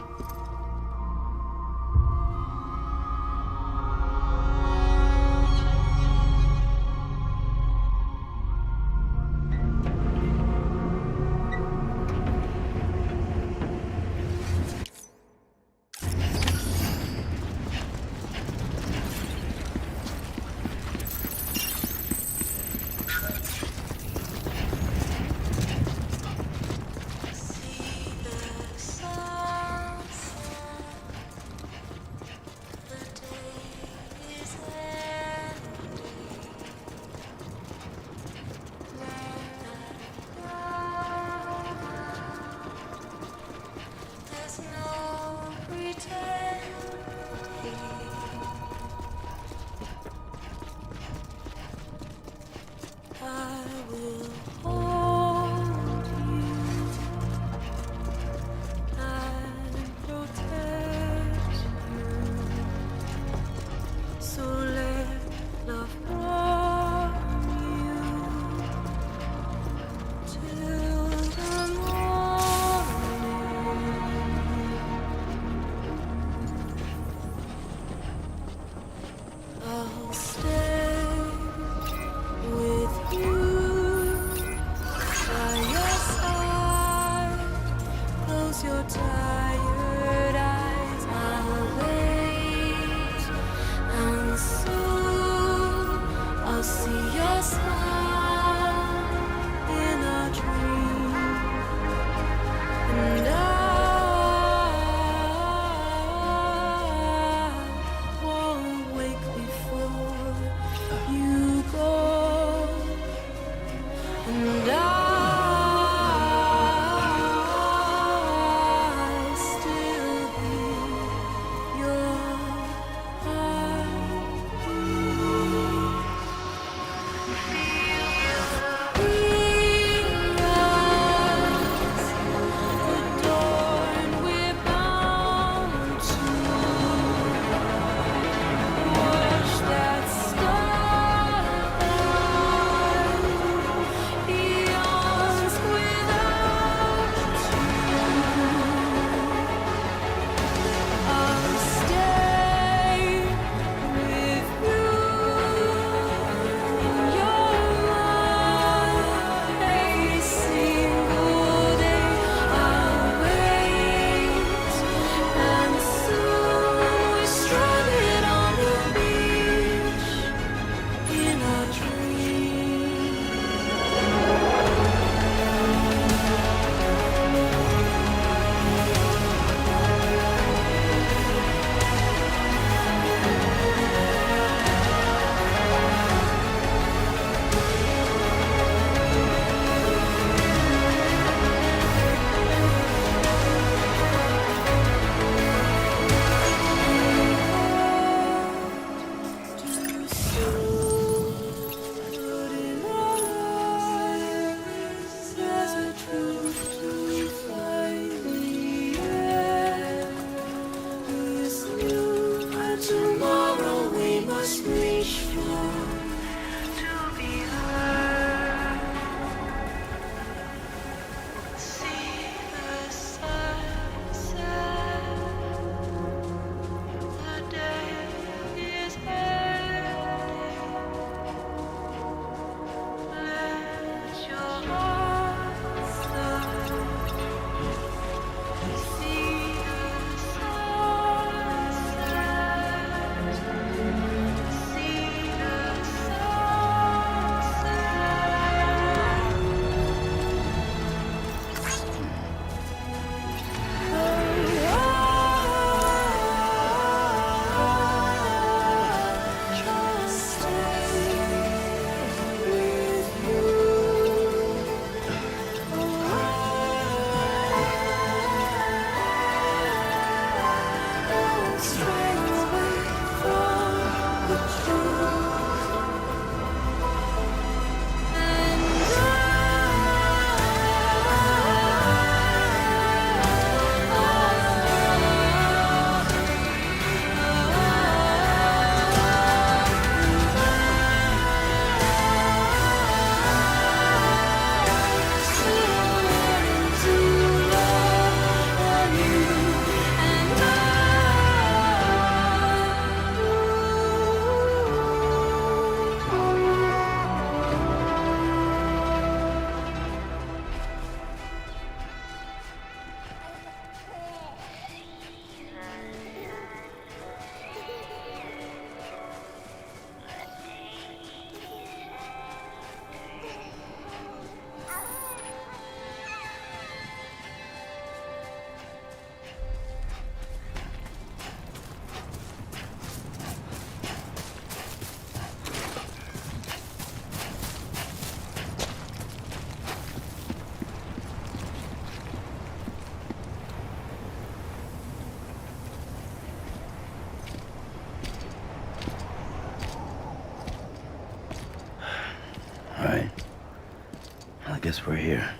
guess we're here.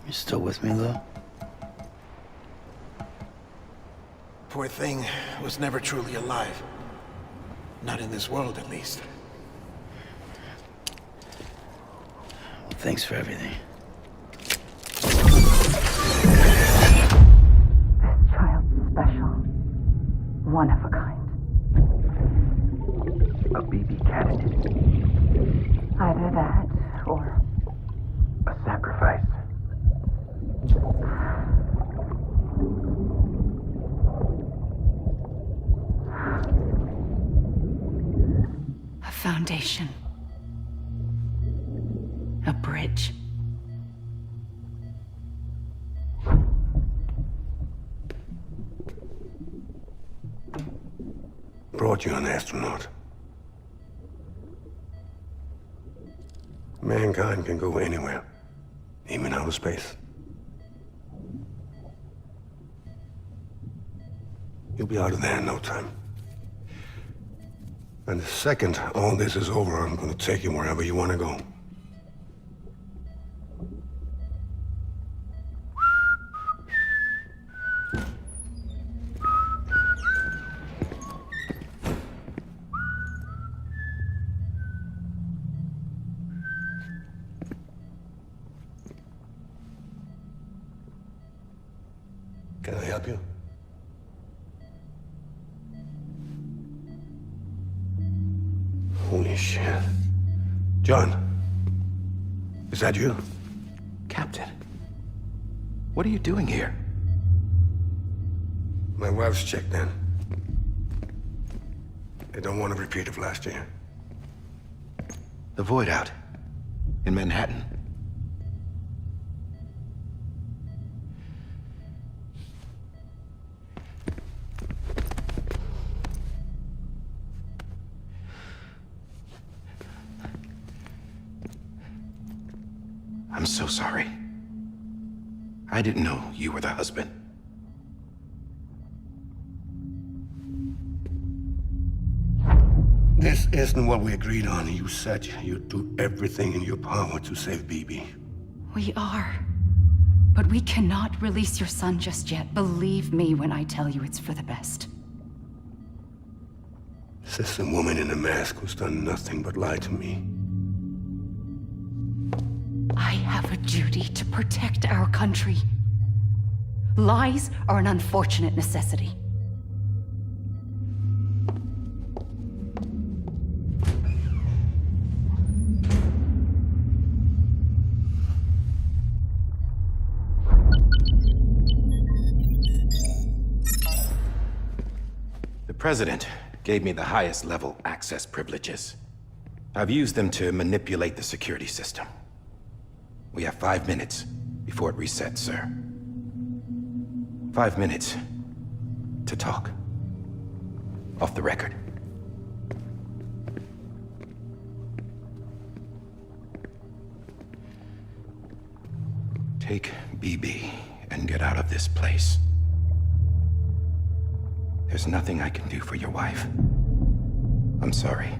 You still with me, Lou? Poor thing was never truly alive. Not in this world, at least. Well, thanks for everything. Child special. One of a kind. A BB candidate. Either that, or A sacrifice. a foundation. A bridge. Brought you an astronaut. Mankind can go anywhere, even outer space. You'll be out of there in no time. And the second all this is over, I'm gonna take you wherever you wanna go. Can I help you? Holy shit. John, is that you? Captain, what are you doing here? My wife's checked in. They don't want a repeat of last year. The Void out. In Manhattan. I'm so sorry. I didn't know you were the husband. This isn't what we agreed on. You said you'd do everything in your power to save BB. We are. But we cannot release your son just yet. Believe me when I tell you it's for the best. This is a woman in a mask who's done nothing but lie to me. I have a duty to protect our country. Lies are an unfortunate necessity. The President gave me the highest level access privileges. I've used them to manipulate the security system. We have 5 minutes before it resets, sir. 5 minutes to talk. Off the record. Take BB and get out of this place. There's nothing I can do for your wife. I'm sorry.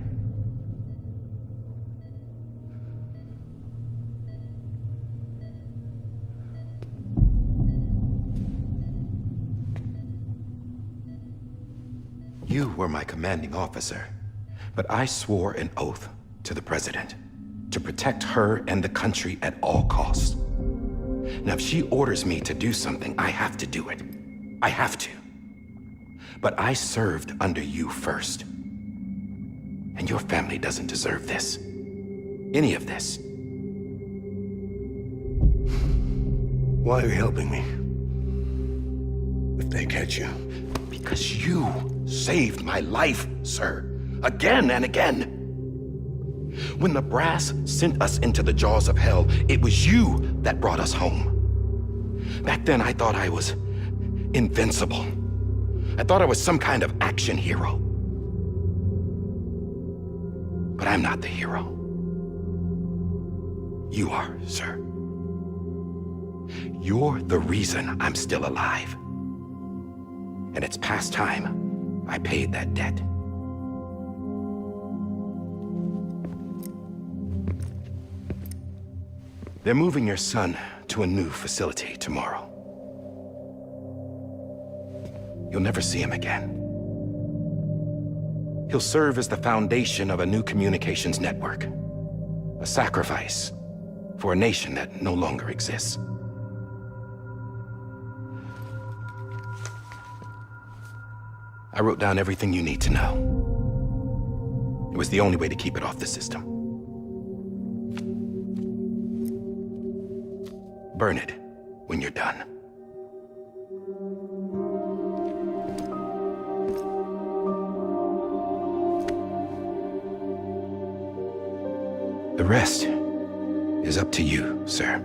You were my commanding officer, but I swore an oath to the President to protect her and the country at all costs. Now, if she orders me to do something, I have to do it. I have to. But I served under you first. And your family doesn't deserve this. Any of this. Why are you helping me? If they catch you. Because you saved my life, sir. Again and again. When the brass sent us into the jaws of hell, it was you that brought us home. Back then, I thought I was invincible. I thought I was some kind of action hero. But I'm not the hero. You are, sir. You're the reason I'm still alive. And it's past time I paid that debt. They're moving your son to a new facility tomorrow. You'll never see him again. He'll serve as the foundation of a new communications network. A sacrifice for a nation that no longer exists. I wrote down everything you need to know. It was the only way to keep it off the system. Burn it when you're done. The rest is up to you, sir.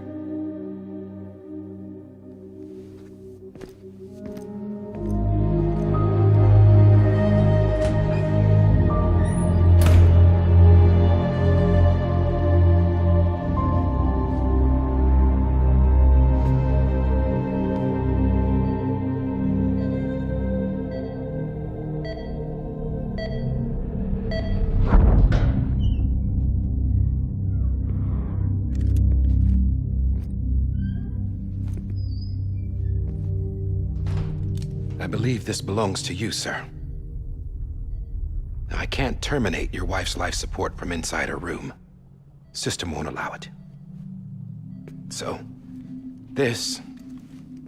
I believe this belongs to you, sir. Now, I can't terminate your wife's life support from inside her room. System won't allow it. So, this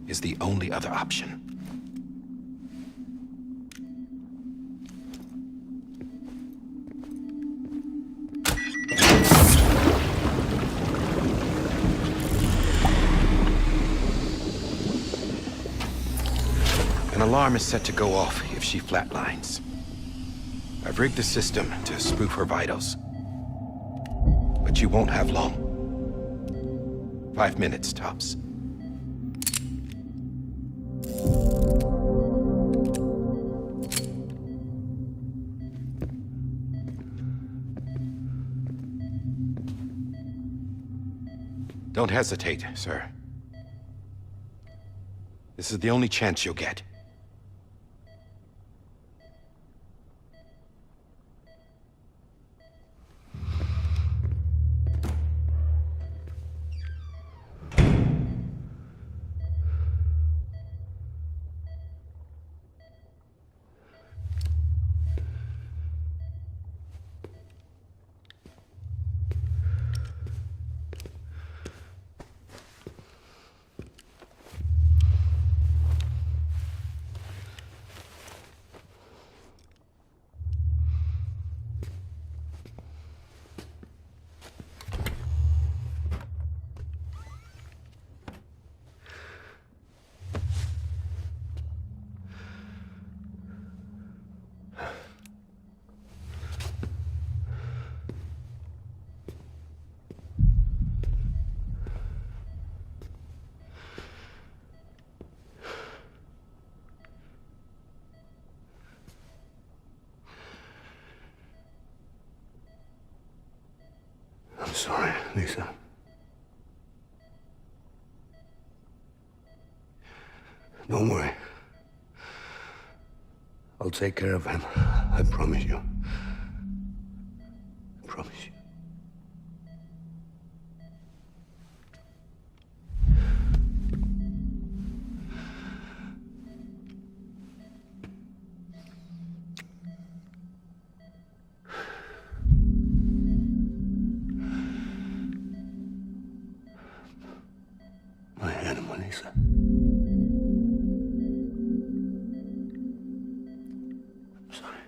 is the only other option. An alarm is set to go off if she flatlines. I've rigged the system to spoof her vitals. But you won't have long. 5 minutes, tops. Don't hesitate, sir. This is the only chance you'll get. I'm sorry, Lisa. Don't worry. I'll take care of him. I promise you. I promise you. My animal, Lisa. I'm sorry.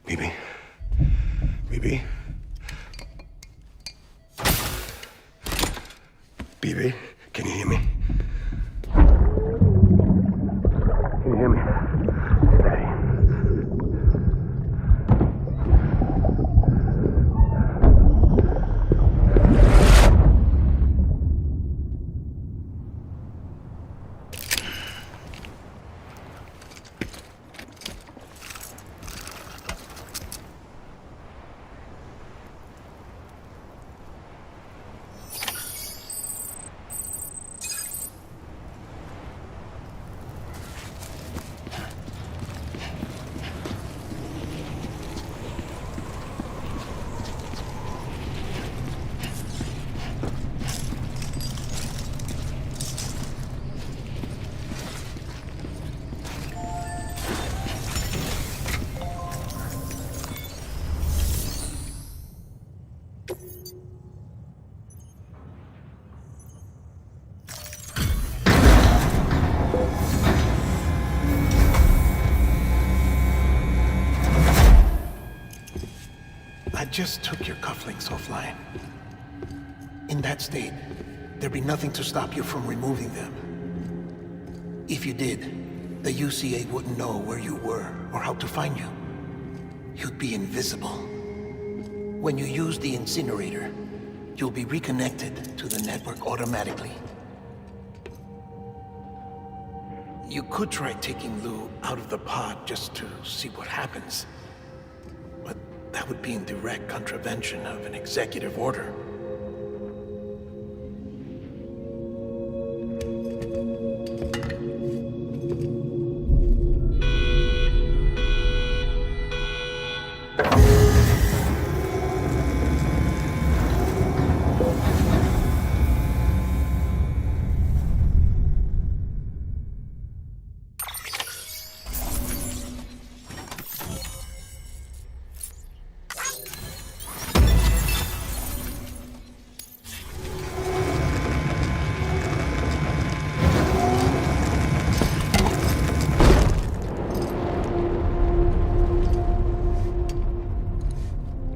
Bibi? Bibi? Bibi, can you hear me? Can you hear me? Steady. just took your cufflinks offline. In that state, there'd be nothing to stop you from removing them. If you did, the UCA wouldn't know where you were or how to find you. You'd be invisible. When you use the incinerator, you'll be reconnected to the network automatically. You could try taking Lou out of the pod just to see what happens. But that would be in direct contravention of an executive order.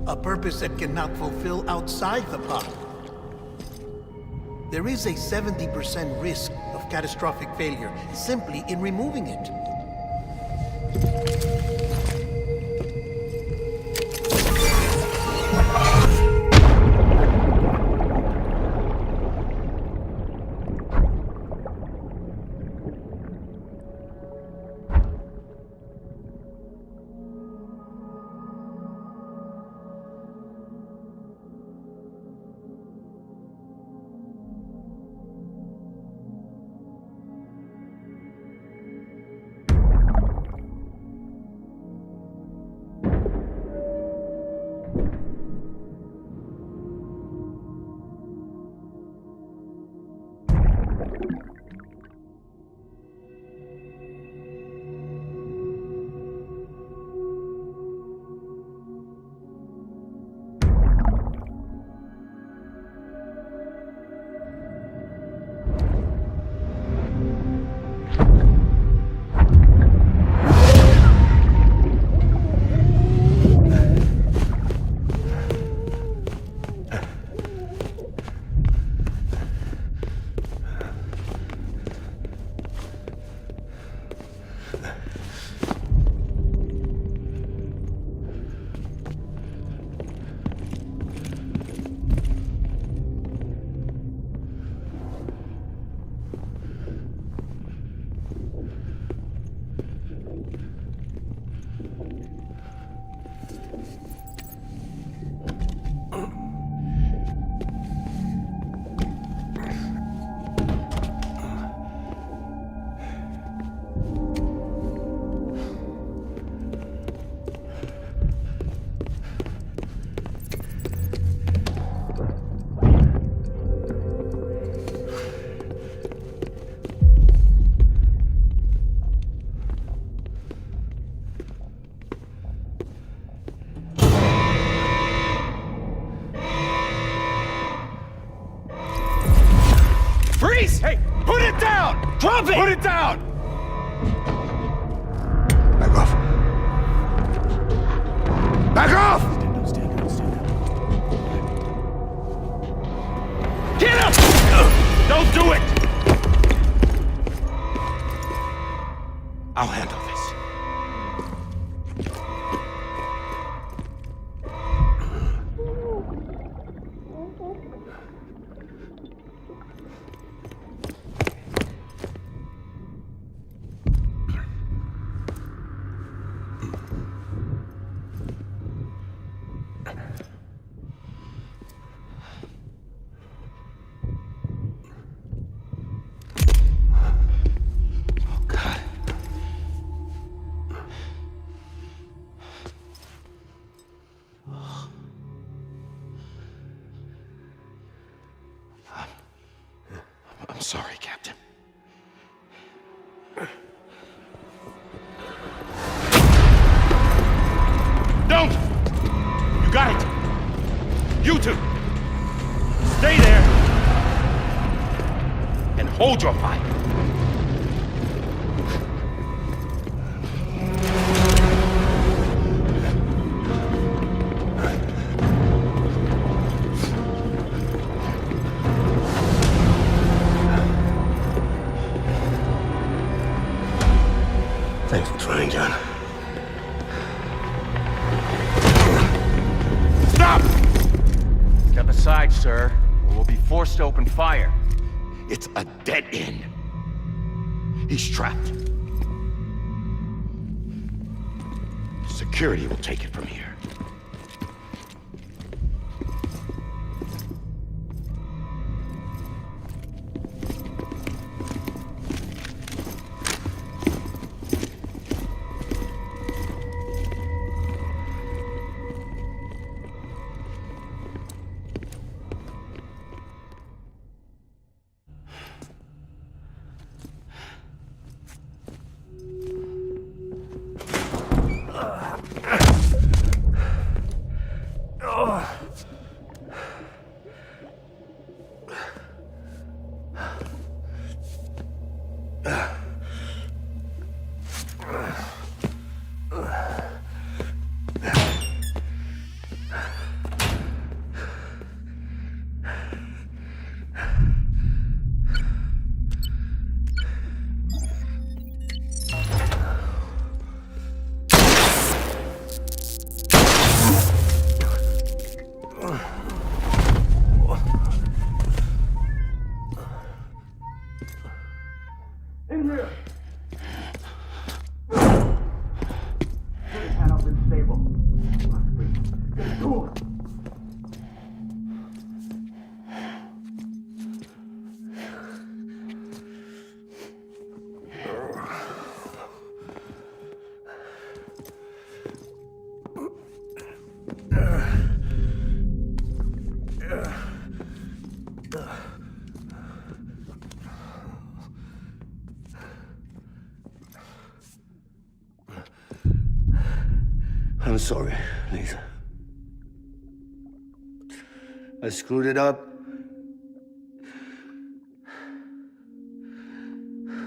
A purpose that cannot fulfill outside the pod. There is a 70% risk of catastrophic failure simply in removing it. Freeze! Hey, put it down! Drop it! Put it down! Back off. Back off! Get up! Don't do it! I'll handle this. I'm sorry, Captain. Don't! You got it! You two! Stay there! And hold your fire! Thanks for trying, John. Stop! Step aside, sir, or we'll be forced to open fire. It's a dead end. He's trapped. Security will take it from here. I'm sorry, Lisa. I screwed it up.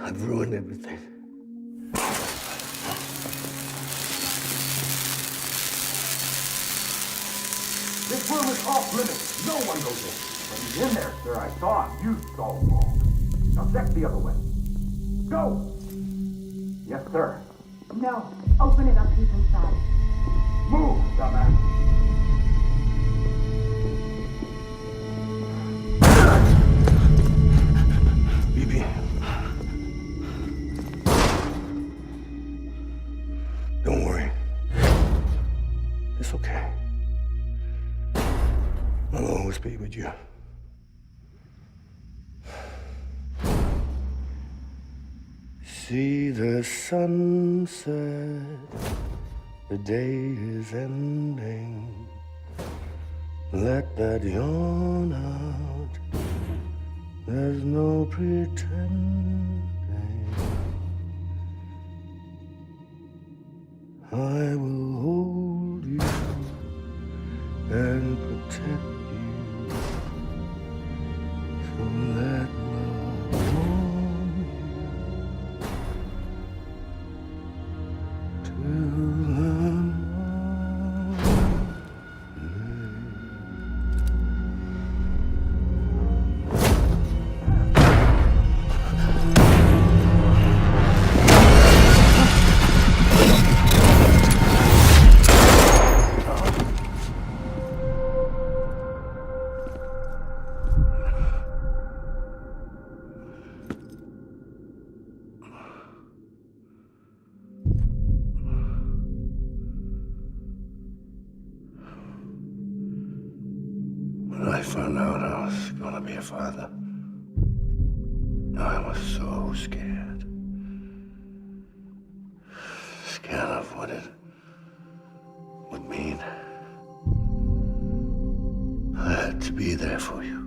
I've ruined everything. This room is off limits. No one goes in. But he's in there, sir. I saw him. You saw him all. Now check the other way. Go! Yes, sir. No. Open it up. He's inside. Move, dumbass. BB. Don't worry. It's okay. I'll always be with you. See the sunset. The day is ending. Let that yawn out. There's no pretending. I will hold you and protect you. So let love warm you till the When I found out I was gonna be a father, I was so scared. Scared of what it would mean. I had to be there for you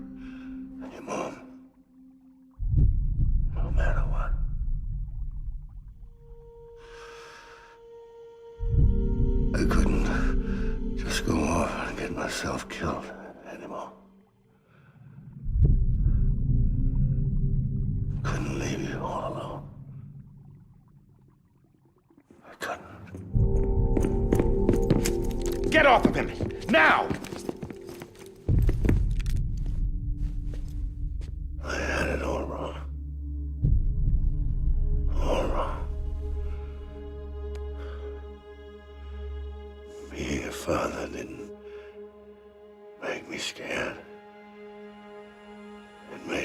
and your mom, no matter what. I couldn't just go off and get myself killed anymore. Couldn't leave you all alone. I couldn't. Get off of him! Now! I had it all wrong. All wrong.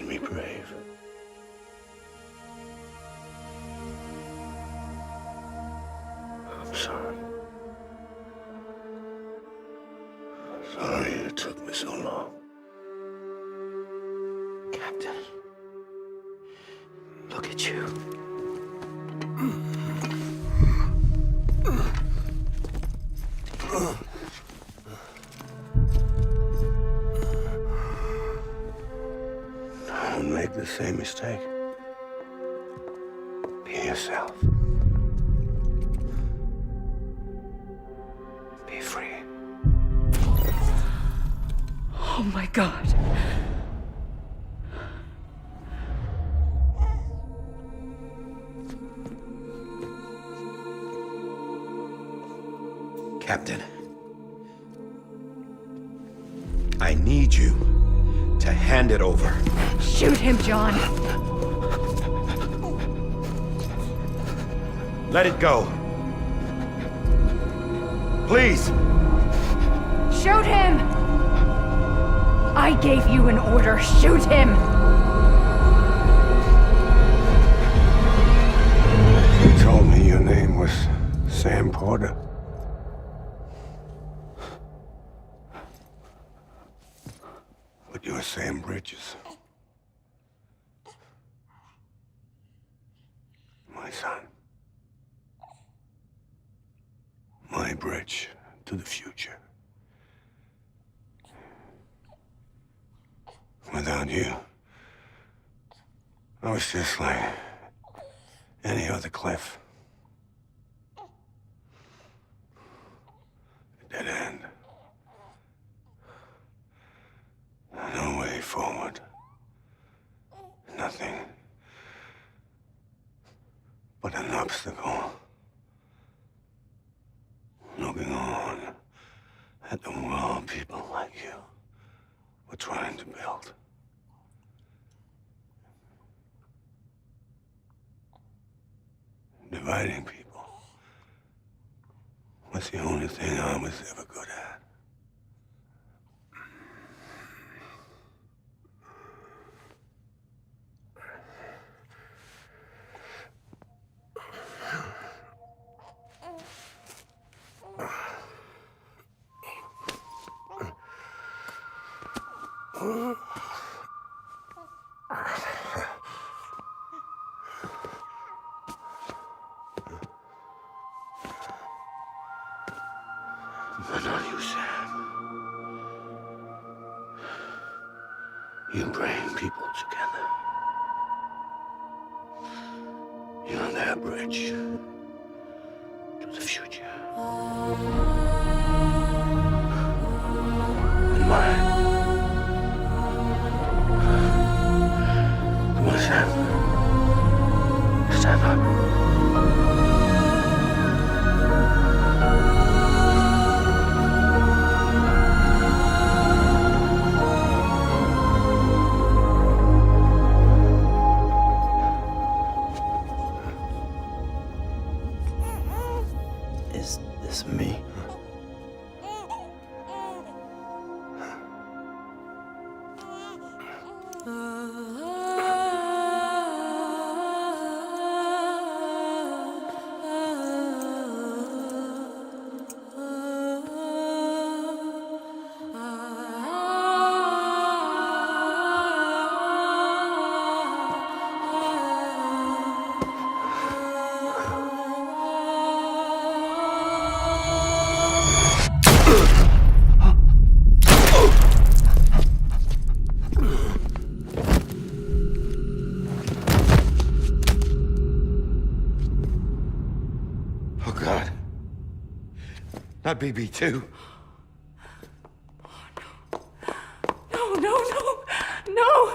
made me brave. I'm sorry. Sorry it took me so long. Captain, look at you. Don't make the same mistake. Be yourself. Be free. Oh my God. Captain, I need you to hand it over. Shoot him, John. Let it go. Please. Shoot him! I gave you an order. Shoot him! You told me your name was Sam Porter. But you're Sam Bridges. My son. My bridge to the future. Without you, I was just like any other cliff. A dead end. No way forward. Nothing but an obstacle. Looking on at the world people like you were trying to build. Dividing people was the only thing I was ever good at. But not you, Sam. You bring people together. You're their bridge to the future. And mine. Come on, Sam. Stand up. Is this me? Oh, God. Not BB2. No, no, no, no!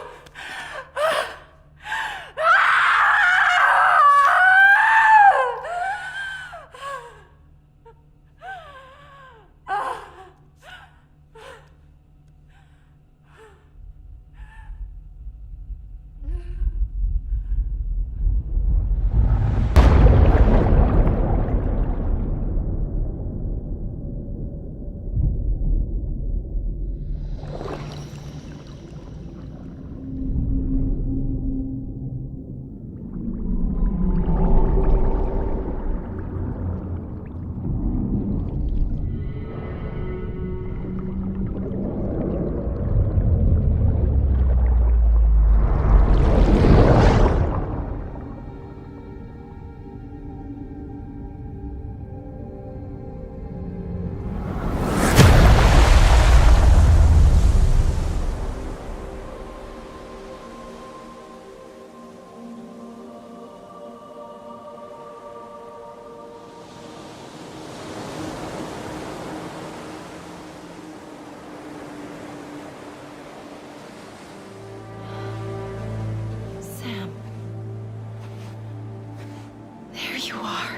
you are.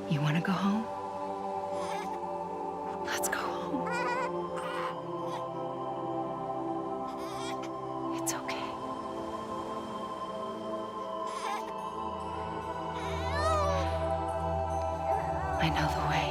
You want to go home? Let's go home. It's okay. I know the way.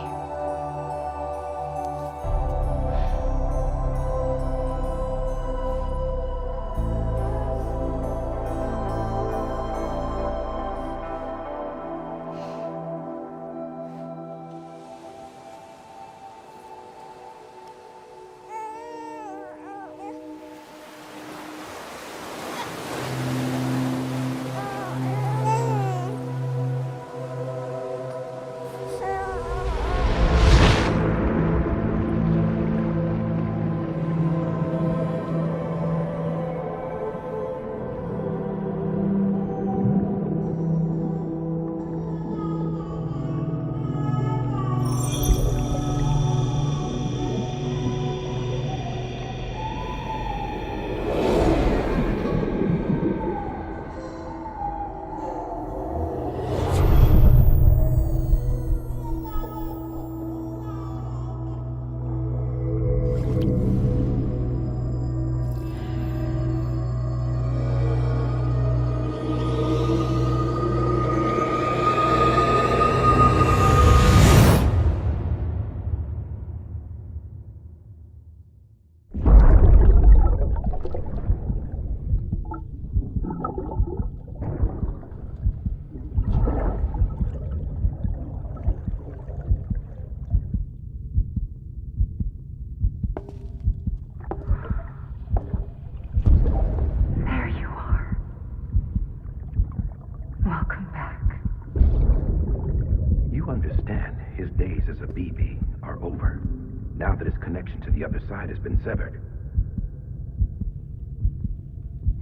Now that his connection to the other side has been severed.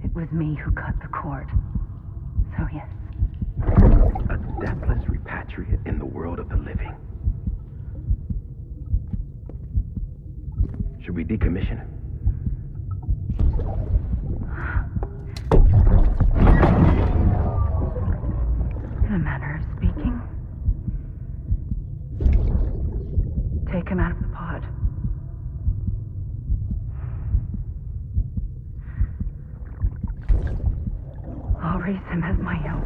It was me who cut the cord. So yes. A deathless repatriate in the world of the living. Should we decommission him? In a manner of speaking. Take him out of the pod. I'll raise him as my own.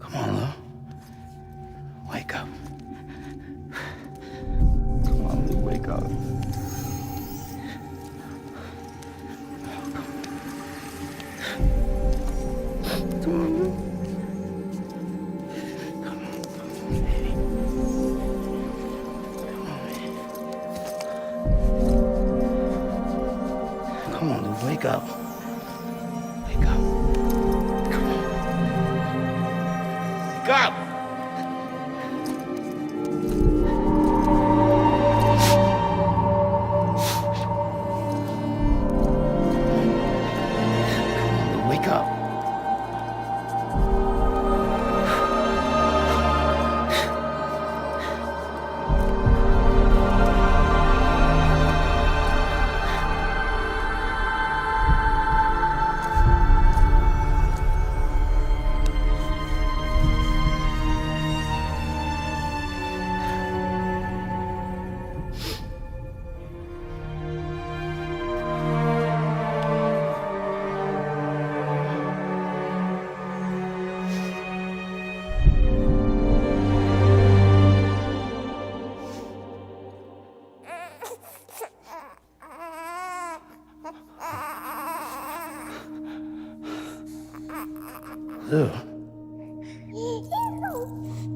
Come on, Lou, wake up. Wake up. Come on. Wake up! No!